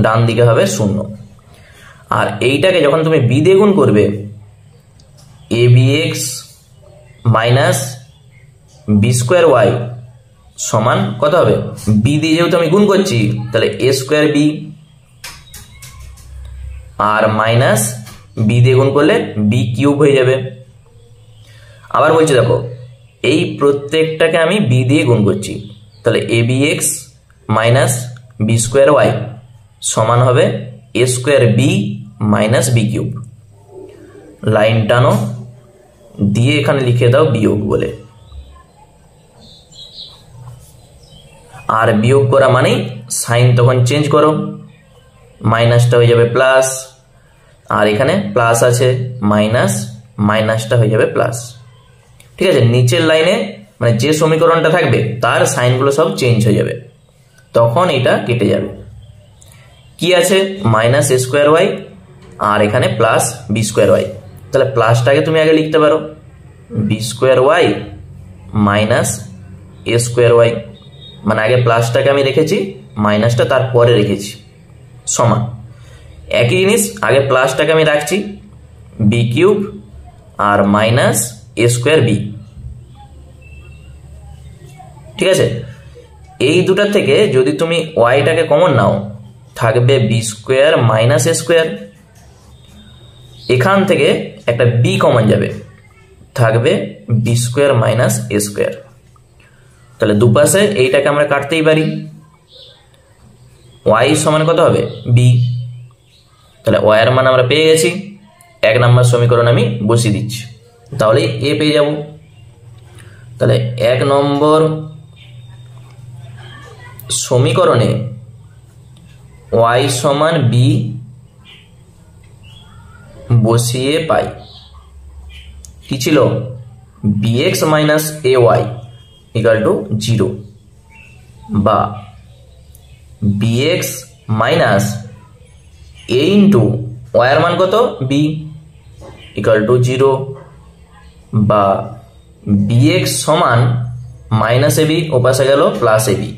ডান দিকে হবে 0। আর এইটাকে যখন তুমি বি দিয়ে গুণ করবে A B X minus B square Y সমান কত হবে, বি দিয়ে যেহেতু আমি গুণ করছি তাহলে A square B, R minus B দিয়ে গুণ করলে বি কিউব হয়ে যাবে। আবার বলছি দেখো, এই প্রত্যেকটাকে আমি বি দিয়ে গুণ করছি, তাহলে A B X minus B square Y সমান হবে A square B minus B cube. Line টানো, দিয়ে এখানে লিখে দাও বিয়োগ বলে। আর বিয়োগ করা মানেই সাইন তখন চেঞ্জ করো, মাইনাসটা হয়ে যাবে প্লাস, আর এখানে প্লাস আছে মাইনাস, মাইনাসটা হয়ে যাবে প্লাস। ঠিক আছে, নিচের লাইনে মানে যে সমীকরণটা থাকবে তার সাইনগুলো সব চেঞ্জ হয়ে যাবে, তখন এটা কেটে যাবে। কি আছে মাইনাস এ স্কোয়ার ওয়াই আর এখানে প্লাস বি স্কোয়ার ওয়াই। তাহলে প্লাসটাকে তুমি আগে লিখতে পারো B square Y minus A square Y, মানে আগে প্লাসটাকে আমি রেখেছি, মাইনাসটা তারপরে রেখেছি, সমান। একই জিনিস আগে প্লাসটাকে আমি রাখছি B cube R minus A square B. ঠিক আছে, এই দুটার থেকে যদি তুমি ওয়াইটাকে কমন নাও থাকবে B square minus A square, এখান থেকে একটা বি কমন যাবে, থাকবে B square minus A square. তাহলে দুপাশে এইটাকে আমরা কাটতেই পারি, ওয়াই সমান কত হবে বি। তাহলে ওয়াই এর মান আমরা পেয়ে গেছি, 1 নম্বর সমীকরণ আমি বসিয়ে দিচ্ছি, তাহলে এ পেয়ে যাব। তাহলে 1 নম্বর সমীকরণে ওয়াই সমান বি বসিয়ে পাই কি ছিল bx minus A Y equal to 0, বা bx minus A into Y এর মান কত বি ইকুয়াল টু 0, বা bx সমান মাইনাস এ বি ওপাশে গেল প্লাস এ বি।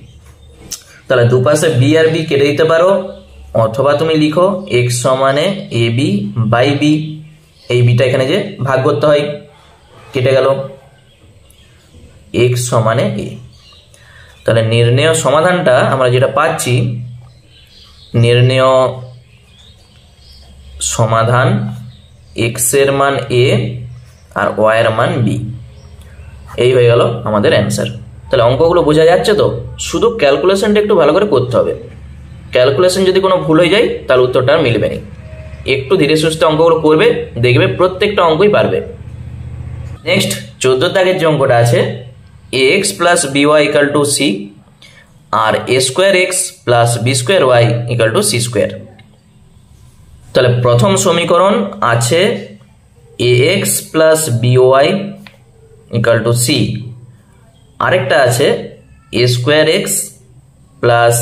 তাহলে দুপাশে বি আর বি কেটে দিতে পারো, অথবা তুমি লিখো x সমানে এ বি বাই বি, এই বিটা এখানে যে ভাগ করতে হয় কেটে গেল, x সমানে এ। তাহলে নির্ণেয় সমাধানটা আমরা যেটা পাচ্ছি, নির্ণেয় সমাধান x এর মান a আর y এর মান b, এই হয়ে গেল আমাদের অ্যান্সার। তাহলে অঙ্কগুলো বোঝা যাচ্ছে তো, শুধু ক্যালকুলেশনটা একটু ভালো করে করতে হবে, ক্যালকুলেশন যদি কোনো ভুল হয়ে যায় তাহলে উত্তরটা আর মিলবে না। একটু ধীরে সুস্থে অঙ্কগুলো করবে, দেখবে প্রত্যেকটা অঙ্কই পারবে। নেক্সট 14 দাগের যে অঙ্কটা আছে, ax plus by equal to c আর a square X plus B square Y equal to C square. তাহলে প্রথম সমীকরণ আছে ax plus by equal to c, আরেকটা আছে a square X plus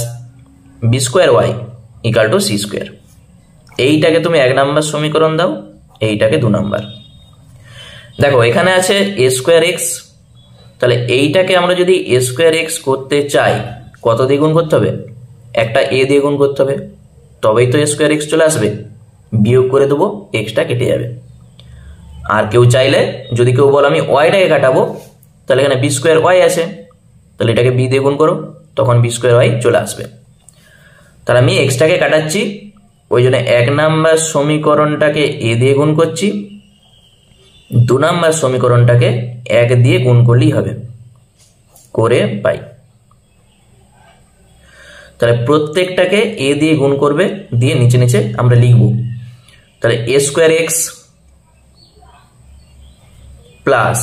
B square Y equal to C square. এইটাকে তুমি 1 নম্বর সমীকরণ দাও, এইটাকে 2 নম্বর। দেখো এখানে আছে এ স্কোয়ার এক্স, তাহলে এইটাকে আমরা যদি এ স্কোয়ার এক্স করতে চাই কত দিয়ে গুণ করতে হবে, একটা এ দিয়ে গুণ করতে হবে, তবেই তো এ স্কোয়ার এক্স চলে আসবে। বিয়োগ করে দেবো, এক্সটা কেটে যাবে। আর কেউ চাইলে যদি কেউ বলো আমি ওয়াইটাকে কাটাবো, তাহলে এখানে বি স্কোয়ার ওয়াই আছে, তাহলে এটাকে বি দিয়ে গুণ করো, তখন বি স্কোয়ার ওয়াই চলে আসবে। তাহলে আমি এক্সটাকে কাটাচ্ছি, ওই জন্য 1 নম্বর সমীকরণটাকে এ দিয়ে গুণ করছি, 2 নম্বর সমীকরণটাকে 1 দিয়ে গুণ করলেই হবে, করে পাই। তাহলে প্রত্যেকটাকে এ দিয়ে গুণ করবে, দিয়ে নিচে নিচে আমরা লিখব। তাহলে A square X plus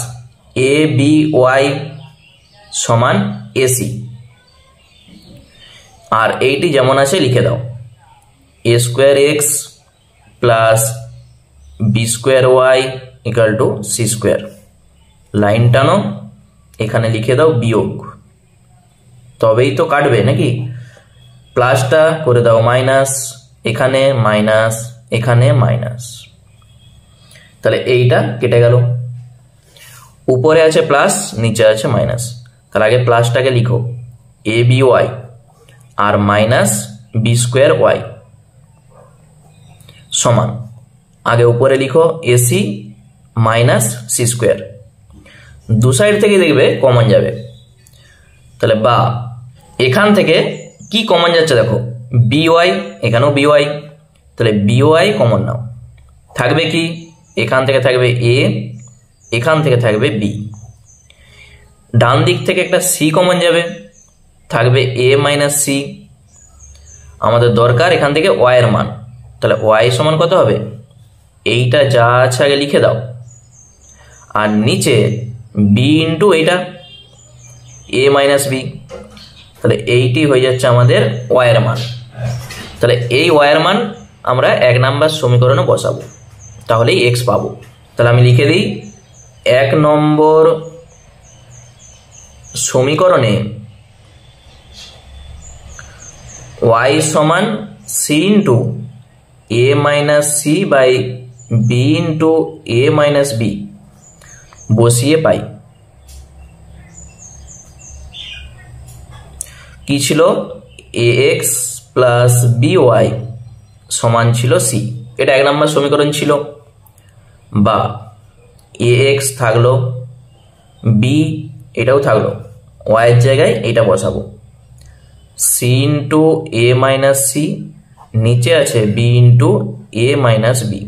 A B Y সমান এসি, আর এইটি যেমন আছে লিখে দাও, A square X plus B square Y equal to C square. Line টানো, এখানে লিখে দাও বিয়োগ, তবেই তো কাটবে নাকি। প্লাসটা করে দাও মাইনাস, এখানে মাইনাস, এখানে মাইনাস, তাহলে এইটা কেটে গেল। উপরে আছে প্লাস, নিচে আছে মাইনাস, তাহলে আগে প্লাসটাকে লিখো এ বি ওয়াই আর মাইনাস বি স্কোয়ার ওয়াই সমান, আগে উপরে লিখো এসি মাইনাস সি স্কোয়ার, দু সাইড থেকে দেখবে কমন যাবে। তাহলে বা এখান থেকে কি কমন যাচ্ছে দেখো, বি ওয়াই, এখানেও বি ওয়াই, তাহলে বি ওয়াই কমন নাও, থাকবে কি এখান থেকে থাকবে এ, এখান থেকে থাকবে বি, ডান দিক থেকে একটা সি কমন যাবে, থাকবে এ মাইনাস সি। আমাদের দরকার এখান থেকে ওয়াই এর মান, তাহলে ওয়াই সমান কত হবে, এইটা যা আছে আগে লিখে দাও, আর নিচে বি ইন্টু এইটা এ মাইনাস বি। তাহলে এইটি হয়ে যাচ্ছে আমাদের ওয়াইয়ের মান। তাহলে এই ওয়াইয়ের মান আমরা 1 নম্বর সমীকরণে বসাবো, তাহলেই এক্স পাবো। তাহলে আমি লিখে দিই 1 নম্বর সমীকরণে y সমান C into A minus C by B into A minus B বসিয়ে পাই কি ছিল, A X plus B Y সমান ছিল সি। এটা 1 নম্বর সমীকরণ ছিল। বা এ এক্স থাকলো, বি এটাও থাকলো, ওয়াইয়ের জায়গায় এটা বসাবো, C into A minus C, নিচে আছে B into A minus B,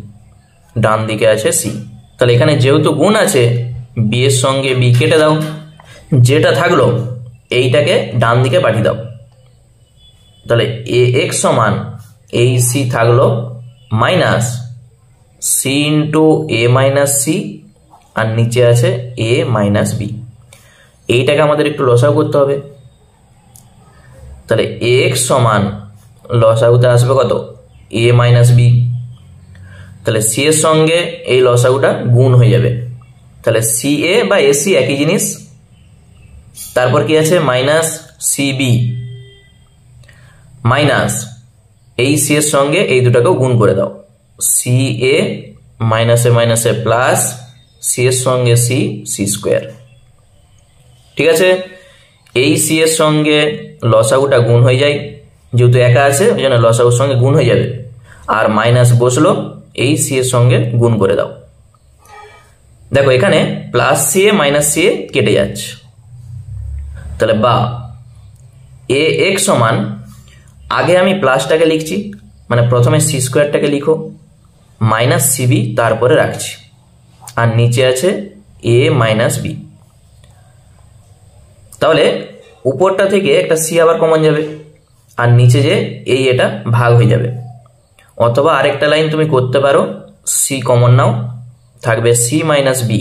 ডান দিকে আছে সি। তাহলে এখানে যেহেতু গুণ আছে, বি এর সঙ্গে বি কেটে দাও, যেটা থাকলো এইটাকে ডান দিকে পাঠিয়ে দাও। তাহলে এ এক্স সমান এই সি থাকলো minus C into A minus C, আর নিচে আছে এ মাইনাস বি। এইটাকে আমাদের একটু লসাগু করতে হবে। তাহলে এ এক্স সমান লসাগুতে আসবে কত, এ মাইনাস বি। তাহলে সি এর সঙ্গে এই লসাগুটা গুণ হয়ে যাবে। তাহলে সি এ বা এসি একই জিনিস। তারপর কি আছে, মাইনাস সি বি মাইনাস এই সি এর সঙ্গে এই দুটাকেও গুণ করে দাও, সি এ মাইনাসে মাইনাসে প্লাস সি এর সঙ্গে সি, সি স্কোয়ার। ঠিক আছে, এই সি এর সঙ্গে লসাগুটা গুণ হয়ে যায়, যেহেতু একা আছে ওই জন্য লসাগুর সঙ্গে গুণ হয়ে যাবে। আর মাইনাস বসলো, এই সি এর সঙ্গে গুণ করে দাও। দেখো এখানে প্লাস সি এ মাইনাস সি এ কেটে যাচ্ছে। তাহলে বা এ এক্স সমান, আগে আমি প্লাসটাকে লিখছি, মানে প্রথমে সি স্কোয়ারটাকে লিখো, মাইনাস সিবি তারপরে রাখছি, আর নিচে আছে এ মাইনাস বি। তাহলে উপরটা থেকে একটা সি আবার কমন যাবে, আর নিচে যে এই এটা ভাগ হয়ে যাবে। অথবা আরেকটা লাইন তুমি করতে পারো, সি কমন নাও, থাকবে সি মাইনাস বি,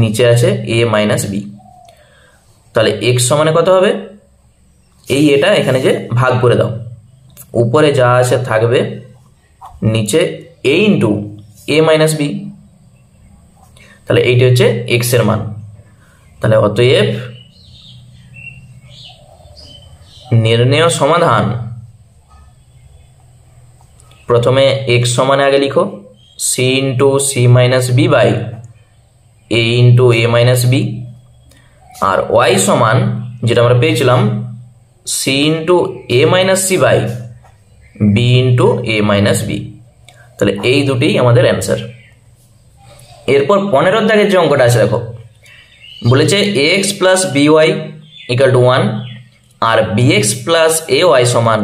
নিচে আছে এ মাইনাস বি। তাহলে এক্স সমানে কত হবে, এই এটা এখানে যে ভাগ করে দাও, উপরে যা আছে থাকবে, নিচে এ ইন্টু এ মাইনাস বি। তাহলে এইটা হচ্ছে এক্স এর মান। তাহলে অতএব নির্ণেয় সমাধান, প্রথমে এক্স সমানে আগে লিখো C into C minus B by A into A minus B, আর ওয়াই সমান যেটা আমরা পেয়েছিলাম C into A minus C by B into A minus B. তাহলে এই দুটি আমাদের অ্যান্সার। এরপর 15 দাগের যে অঙ্কটা আছে দেখো, বলেছে A X plus B Y equal to 1, আর B X plus A Y সমান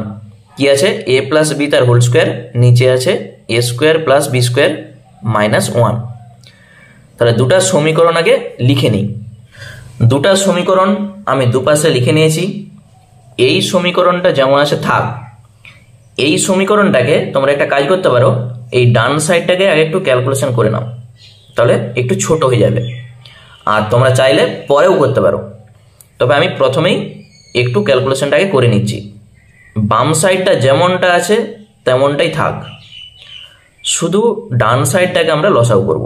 কি আছে, এ প্লাস বি তার হোল স্কোয়ার, নিচে আছে A square plus B square minus 1। তাহলে দুটা সমীকরণ আগে লিখে নিই। দুটা সমীকরণ আমি দুপাশে লিখে নিয়েছি। এই সমীকরণটা যেমন আছে থাক। এই সমীকরণটাকে তোমরা একটা কাজ করতে পারো, এই ডান সাইডটাকে আগে একটু ক্যালকুলেশন করে নাও, তাহলে একটু ছোট হয়ে যাবে। আর তোমরা চাইলে পরেও করতে পারো, তবে আমি প্রথমেই একটু ক্যালকুলেশনটাকে করে নিচ্ছি। বাম সাইডটা যেমনটা আছে তেমনটাই থাক, শুধু ডান সাইডটাকে আমরা লসাগু করব।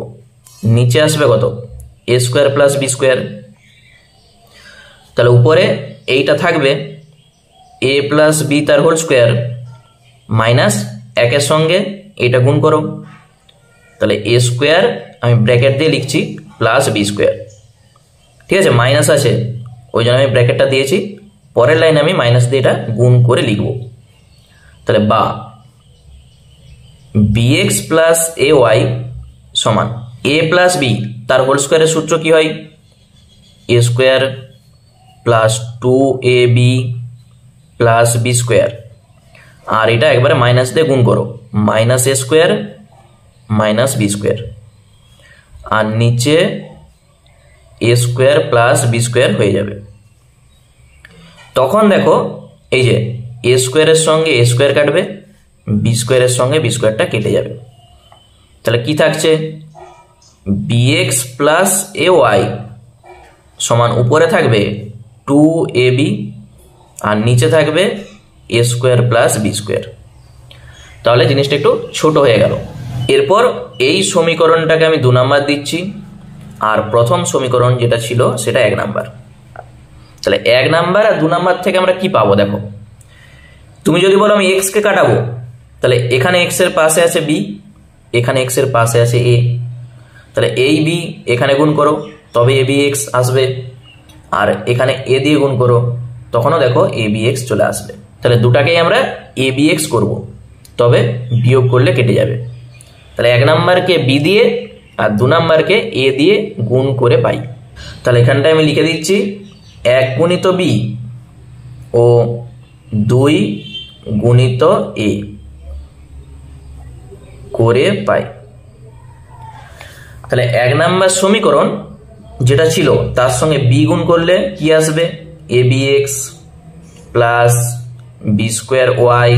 নিচে আসবে কত, এ স্কোয়ার প্লাস বি স্কোয়ার। তাহলে উপরে এইটা থাকবে এ প্লাস বি তার হোল স্কোয়ার মাইনাস একের সঙ্গে এটা গুণ করো, তাহলে এ স্কোয়ার আমি ব্র্যাকেট দিয়ে লিখছি প্লাস বি স্কোয়ার। ঠিক আছে, মাইনাস আছে ওই জন্য আমি ব্র্যাকেটটা দিয়েছি, পরের লাইনে আমি মাইনাস দিয়ে এটা গুণ করে লিখব। তাহলে বা B X plus A Y সমান এ প্লাস বি তার হোল স্কোয়ারের সূত্র কি হয়, A square plus 2ab plus B square, আর এটা একবারে মাইনাস দিয়ে গুণ করো, minus A square minus B square, আর নিচে A square plus B square হয়ে যাবে। তখন দেখো এই যে এ স্কোয়ারের সঙ্গে এ স্কোয়ার কাটবে, বি স্কোয়ারের সঙ্গে বি স্কোয়ারটা কেটে যাবে। তাহলে কি থাকছে, bx প্লাস ay সমান উপরে থাকবে 2ab আর নিচে থাকবে a square plus B square. তাহলে জিনিসটা একটু ছোট হয়ে গেল। এরপর এই সমীকরণটাকে আমি 2 নাম্বার দিচ্ছি, আর প্রথম সমীকরণ যেটা ছিল সেটা 1 নাম্বার। তাহলে 1 নাম্বার আর 2 নাম্বার থেকে আমরা কি পাবো দেখো, তুমি যদি বলো আমি এক্স কে কাটাবো, তাহলে এখানে এক্স এর পাশে আছে বি, এখানে এক্স এর পাশে আছে এ, তাহলে এই বি এখানে গুণ করো তবে এ বি এক্স আসবে, আর এখানে এ দিয়ে গুণ করো তখনও দেখো এ বি এক্স চলে আসবে। তাহলে দুটাকেই আমরা এ বি এক্স করবো, তবে বিয়োগ করলে কেটে যাবে। তাহলে 1 নাম্বারকে বি দিয়ে আর 2 নাম্বারকে এ দিয়ে গুণ করে পাই। তাহলে এখানটায় আমি লিখে দিচ্ছি 1 গুণিত বি ও 2 গুণিত এ করে পাই। তাহলে 1 নাম্বার সমীকরণ যেটা ছিল তার সঙ্গে বি গুণ করলে কি আসবে, A B X plus B square Y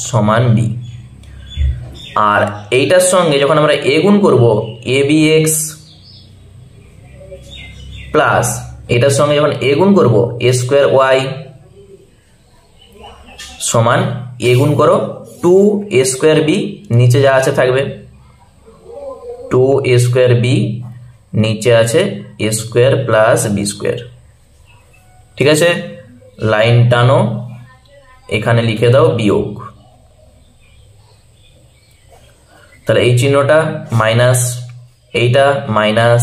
সমান বি। আর এইটার সঙ্গে যখন আমরা এ গুণ করবো এ বি এক্স প্লাস এটার সঙ্গে যখন এ গুণ করবো এ স্কোয়ার ওয়াই সমান এ গুণ করো 2 এ স্কোয়ার বি, নিচে যা আছে থাকবে 2 এ স্কোয়ার বি, নিচে আছে A square plus B square. ঠিক আছে, লাইন টানো, এখানে লিখে দাও বিয়োগ। তাহলে এই চিহ্নটা মাইনাস, এইটা মাইনাস,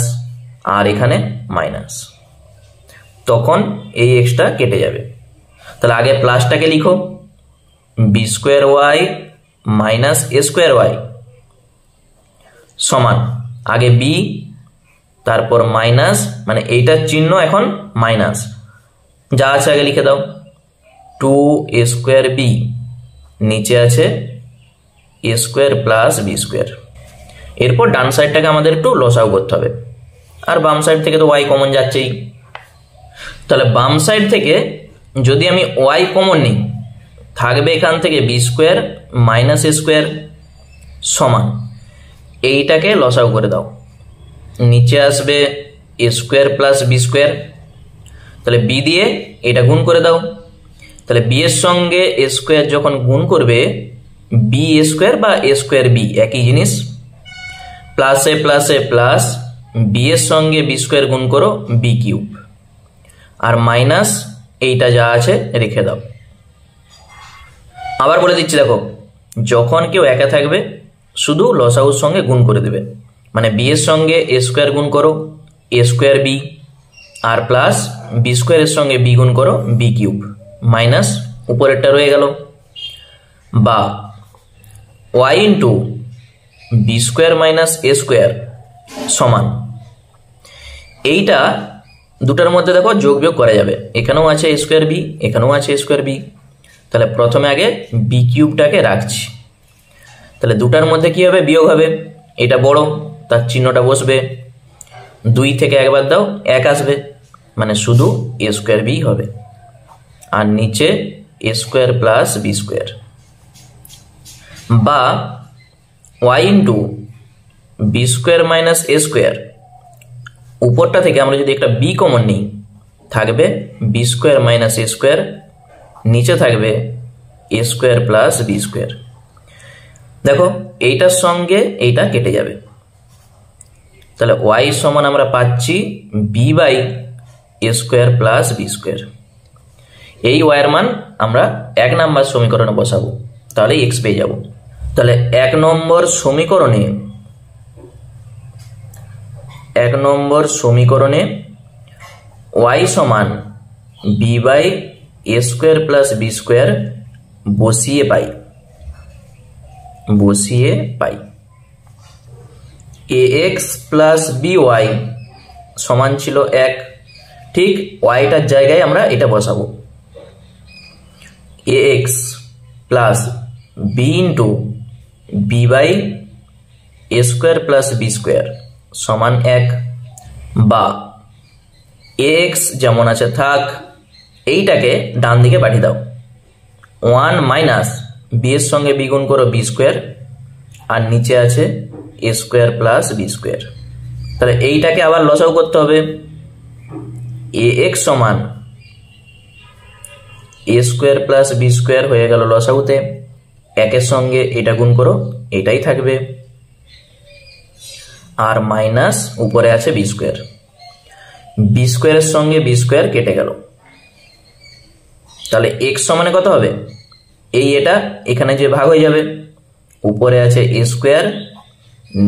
আর এখানে মাইনাস, তখন এই এক্সটা কেটে যাবে। তাহলে আগে প্লাসটাকে লিখো, B square Y minus A square Y সমান আগে বি তারপর মাইনাস, মানে এইটার চিহ্ন এখন মাইনাস, যা আছে আগে লিখে দাও 2 এ স্কোয়ার বি, নিচে আছে A square plus B square. এরপর ডান সাইডটাকে আমাদের একটু লসাগু করতে হবে, আর বাম সাইড থেকে তো ওয়াই কমন যাচ্ছেই। তাহলে বাম সাইড থেকে যদি আমি ওয়াই কমন নিই থাকবে এখান থেকে B square minus A square সমান এইটাকে লসাগু করে দাও, নিচে আসবে এ স্কোয়ার প্লাস বি স্কোয়ার। তাহলে বি দিয়ে এটা গুণ করে দাও, তাহলে বি এর সঙ্গে এ স্কোয়ার যখন গুণ করবে বি এ স্কোয়ার বা এ স্কোয়ার বি একই জিনিস, প্লাসে প্লাসে প্লাস, বি এর সঙ্গে বি স্কোয়ার গুণ করো বি কিউব, আর মাইনাস এইটা যা আছে রেখে দাও। আবার বলে দিচ্ছি দেখো, যখন কেউ একা থাকবে শুধু লসাগুর সঙ্গে গুণ করে দেবে, মানে বি এর সঙ্গে এ স্কোয়ার গুণ করো এ স্কোয়ার বি, আর প্লাস বি স্কোয়ারের সঙ্গে বি গুণ করো বি কিউব, মাইনাস উপরেরটা রয়ে গেল, বা Y into B square minus A square সমান এইটা দুটার মধ্যে দেখো যোগ বিয়োগ করা যাবে, এখানেও আছে এ স্কোয়ার বি এখানেও আছে এ স্কোয়ার বি। তাহলে প্রথমে আগে বি কিউবটাকে রাখছি, তাহলে দুটার মধ্যে কি হবে বিয়োগ হবে, এটা বড় তার চিহ্নটা বসবে, 2 থেকে একবার দাও 1 আসবে, মানে শুধু এ স্কোয়ার বি হবে, আর নিচে A square plus B square, বা Y into B square minus A square, উপরটা থেকে আমরা যদি একটা বি কমন নিই থাকবে B square minus A square, নিচে থাকবে A square plus B square. দেখো এইটার সঙ্গে এইটা কেটে যাবে, তাহলে ওয়াই সমান আমরা পাচ্ছি B by A square plus B square. এই ওয়াইয়ের মান আমরা 1 নাম্বার সমীকরণে বসাবো, তাহলে এক্স পেয়ে যাব। তাহলে 1 নম্বর সমীকরণে ওয়াই সমান B by A square plus B square বসিয়ে পাই A X plus B Y সমান ছিল 1, ঠিক ওয়াইটার জায়গায় আমরা এটা বসাবো, A X plus B into B by A square plus B square সমান 1, বা এ এক্স যেমন আছে থাক, এইটাকে ডান দিকে পাঠিয়ে দাও, 1 মাইনাস বি এর সঙ্গে বি গুণ করো বি স্কোয়ার, আর নিচে আছে A square plus B square. তাহলে এইটাকে আবার লসাগু করতে হবে। ax সমান a square plus B square হয়ে গেল লসাগুতে। একের সঙ্গে এটা গুণ করো, এটাই থাকবে, আর মাইনাস উপরে আছে বি স্কোয়ার। বি স্কোয়ারের সঙ্গে বি স্কোয়ার কেটে গেল। তাহলে এক্স সমানে কত হবে? এটা এখানে যে ভাগ হয়ে যাবে, উপরে আছে এ স্কোয়ার,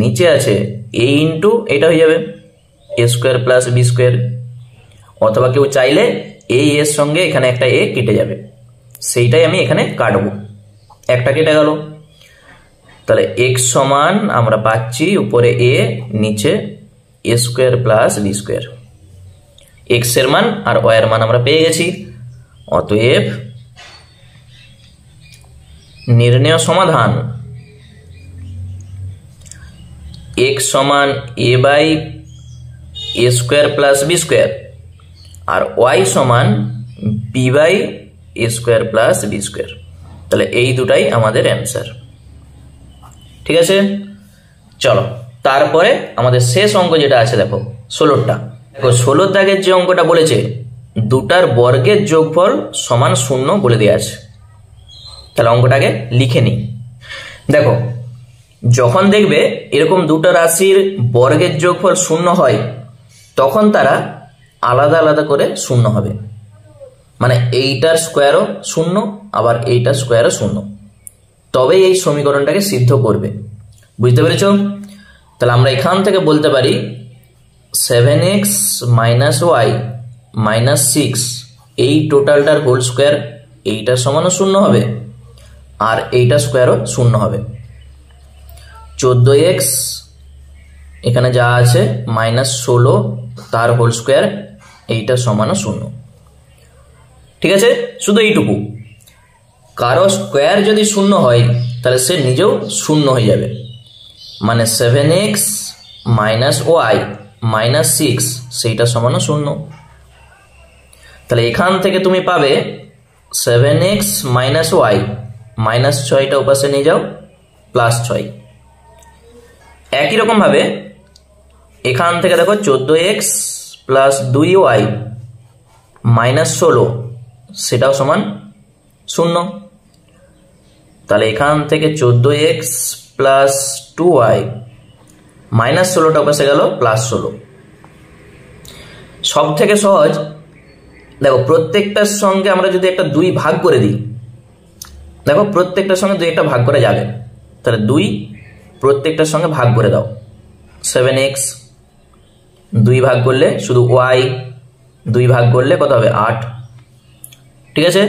নিচে আছে এ ইন্টু এটা হয়ে যাবে এ স্কোয়ার প্লাস বি স্কোয়ার। অথবা কেউ চাইলে এই এর সঙ্গে এখানে একটা এ কেটে যাবে, সেইটাই আমি এখানে কাটবো। একটা কেটে গেল। তাহলে এক্স সমান আমরা পাচ্ছি উপরে এ, নিচে A square plus B square. X এর মান আর ওয়াই এর মান আমরা পেয়ে গেছি। অতএব নির্ণেয় সমাধান এক্স সমান A by A square plus B square আর ওয়াই সমান B by A square plus B square. তাহলে এই দুটাই আমাদের অ্যান্সার। ঠিক আছে, চলো তারপরে আমাদের শেষ অঙ্ক যেটা আছে দেখো 16টা। দেখো 16 দাগের যে অঙ্কটা বলেছে দুটার বর্গের যোগফল সমান 0 বলে দেওয়া আছে। তাহলে অঙ্কটাকে লিখে নিই। দেখো যখন দেখবে এরকম দুটো রাশির বর্গের যোগফল 0 হয় তখন তারা আলাদা আলাদা করে 0 হবে। মানে এইটার স্কোয়ারও 0 আবার এইটার স্কোয়ারও 0, তবেই এই সমীকরণটাকে সিদ্ধ করবে। বুঝতে পেরেছ? তাহলে আমরা এখান থেকে বলতে পারি 7x মাইনাস ওয়াই মাইনাস 6 এই টোটালটার হোল স্কোয়ার এইটার সমানও 0 হবে আর এইটার স্কোয়ারও 0 হবে। 14x এখানে যা আছে মাইনাস 16 তার হোল স্কোয়ার এইটার সমানও 0। ঠিক আছে, শুধু এইটুকু। কারো স্কোয়ার যদি 0 হয় তাহলে সে নিজেও 0 হয়ে যাবে। মানে 7x মাইনাস ওয়াই মাইনাস 6 সেইটা সমানও 0। তাহলে এখান থেকে তুমি পাবে 7x মাইনাস ওয়াই মাইনাস 6টা উপাশে নিয়ে যাও প্লাস 6। একই রকম ভাবে এখান থেকে দেখো 14x প্লাস 2y মাইনাস 16 সেটাও সমান 0। তাহলে এখান থেকে 14x প্লাস 2y মাইনাস 16টা উপাশে গেল প্লাস 16। সব থেকে সহজ দেখো প্রত্যেকটার সঙ্গে আমরা যদি একটা 2 ভাগ করে দিই, দেখো প্রত্যেকটার সঙ্গে 2 একটা ভাগ করে যাবে, তাহলে 2 প্রত্যেকটার সঙ্গে ভাগ করে দাও। 7x 2 ভাগ করলে শুধু y 2 ভাগ করলে কত হবে 8। ঠিক আছে,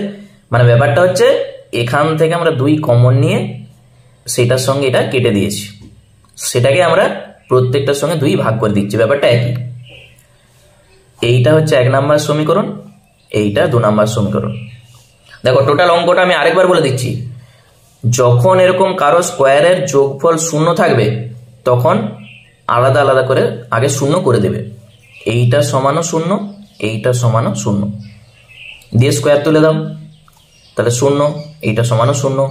মানে ব্যাপারটা হচ্ছে এখান থেকে আমরা 2 কমন নিয়ে সেটার সঙ্গে এটা কেটে দিয়েছি, সেটাকে আমরা প্রত্যেকটার সঙ্গে 2 ভাগ করে দিচ্ছি, ব্যাপারটা একই। এইটা হচ্ছে 1 নাম্বার সমীকরণ, এইটা 2 নাম্বার সমীকরণ। দেখো টোটাল অঙ্কটা আমি আরেকবার বলে দিচ্ছি। যখন এরকম কারো স্কোয়ারের যোগফল 0 থাকবে তখন আলাদা আলাদা করে আগে 0 করে দেবে। এইটা সমানও 0, এইটা সমানও 0 দিয়ে স্কোয়ার তুলে দাও, তাহলে 0, এইটা সমানও 0।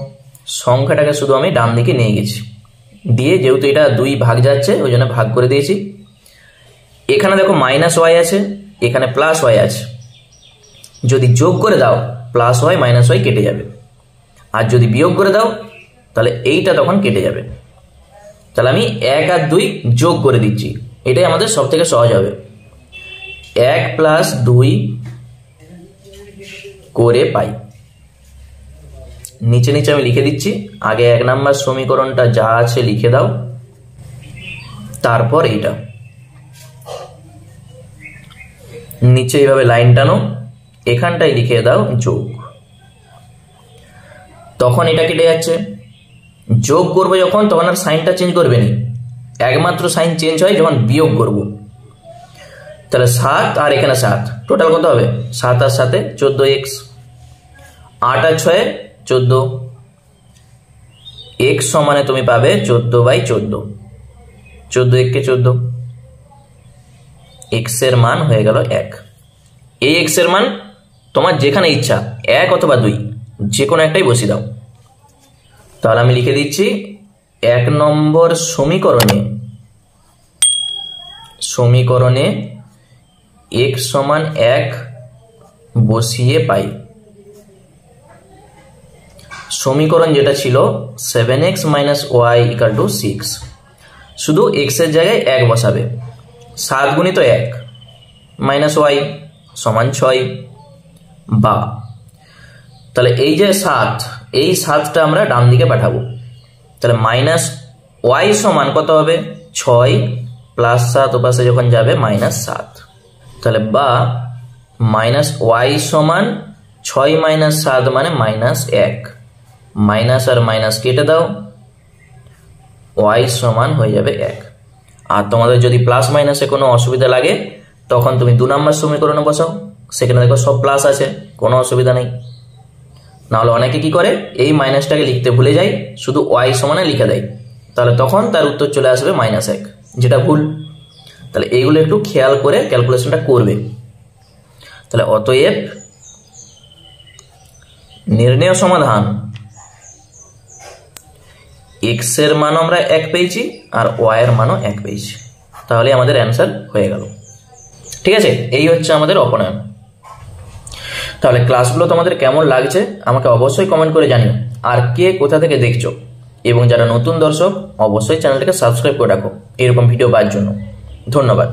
সংখ্যাটাকে শুধু আমি ডান দিকে নিয়ে গেছি, দিয়ে যেহেতু এটা 2 ভাগ যাচ্ছে ওই জন্য ভাগ করে দিয়েছি। এখানে দেখো মাইনাস ওয়াই আছে, এখানে প্লাস ওয়াই আছে, যদি যোগ করে দাও প্লাস ওয়াই মাইনাস ওয়াই কেটে যাবে, আর যদি বিয়োগ করে দাও তাহলে এইটা তখন কেটে যাবে। তাহলে আমি 1 আর 2 যোগ করে দিচ্ছি, এটাই আমাদের সব থেকে সহজ হবে। 1 প্লাস 2 করে পাই। নিচে নিচে আমি লিখে দিচ্ছি, আগে 1 নাম্বার সমীকরণটা যা আছে লিখে দাও, তারপর এইটা নিচে এইভাবে লাইন টানো, এখানটাই লিখে দাও যোগ। তখন এটা কেটে যাচ্ছে। যোগ করবো যখন তখন আর সাইনটা চেঞ্জ করবে না, একমাত্র সাইন চেঞ্জ হয় যখন বিয়োগ করব। তাহলে 7 আর এখানে 7 টোটাল কত হবে? 7 আর 7 14x, 8 আর 6 14, x সমানে তুমি পাবে 14/14, 14 1 কে 14, x এর মান হয়ে গেল 1। এই x এর মান তোমার যেখানে ইচ্ছা 1 অথবা 2 যে কোনো একটাই বসিয়ে দাও। তাহলে আমি লিখে দিচ্ছি 1 নম্বর সমীকরণে সমীকরণে x সমান 1 বসিয়ে পাই। সমীকরণ যেটা ছিল 7x - y = 6, শুধু x এর জায়গায় 1 বসাবে। 7 গুণিত 1 মাইনাস y সমান 6, বা তাহলে এই যে 7, এই 7টা আমরা ডান দিকে পাঠাবো। তাহলে মাইনাস y সমান কত হবে? 6 প্লাস 7 ওপাশে যখন যাবে -7। তাহলে বা মাইনাস y সমান 6 - 7 মানে -1। মাইনাস আর মাইনাস কেটে দাও, y সমান হয়ে যাবে 1। আর তোমাদের যদি প্লাস মাইনাসে কোনো অসুবিধা লাগে তখন তুমি 2 নম্বর সমীকরণে বসাও, সেখানে দেখো সব প্লাস আছে, কোনো অসুবিধা নেই। নাহলে অনেকে কি করে, এই মাইনাসটাকে লিখতে ভুলে যায়, শুধু y সমানে লিখে দেয়, তাহলে তখন তার উত্তর চলে আসবে -1, যেটা ভুল। তাহলে এইগুলো একটু খেয়াল করে ক্যালকুলেশনটা করবে। তাহলে অতএব নির্ণেয় সমাধান, x এর মানও আমরা 1 পেয়েছি আর y এর মানও 1 পেয়েছি, তাহলে আমাদের অ্যান্সার হয়ে গেল। ঠিক আছে, এই হচ্ছে আমাদের অপনয়ন। তাহলে ক্লাসগুলো তোমাদের কেমন লাগছে আমাকে অবশ্যই কমেন্ট করে জানিও, আর কে কোথা থেকে দেখছো, এবং যারা নতুন দর্শক অবশ্যই চ্যানেলটাকে সাবস্ক্রাইব করে রাখো এরকম ভিডিও পাওয়ার জন্য। ধন্যবাদ।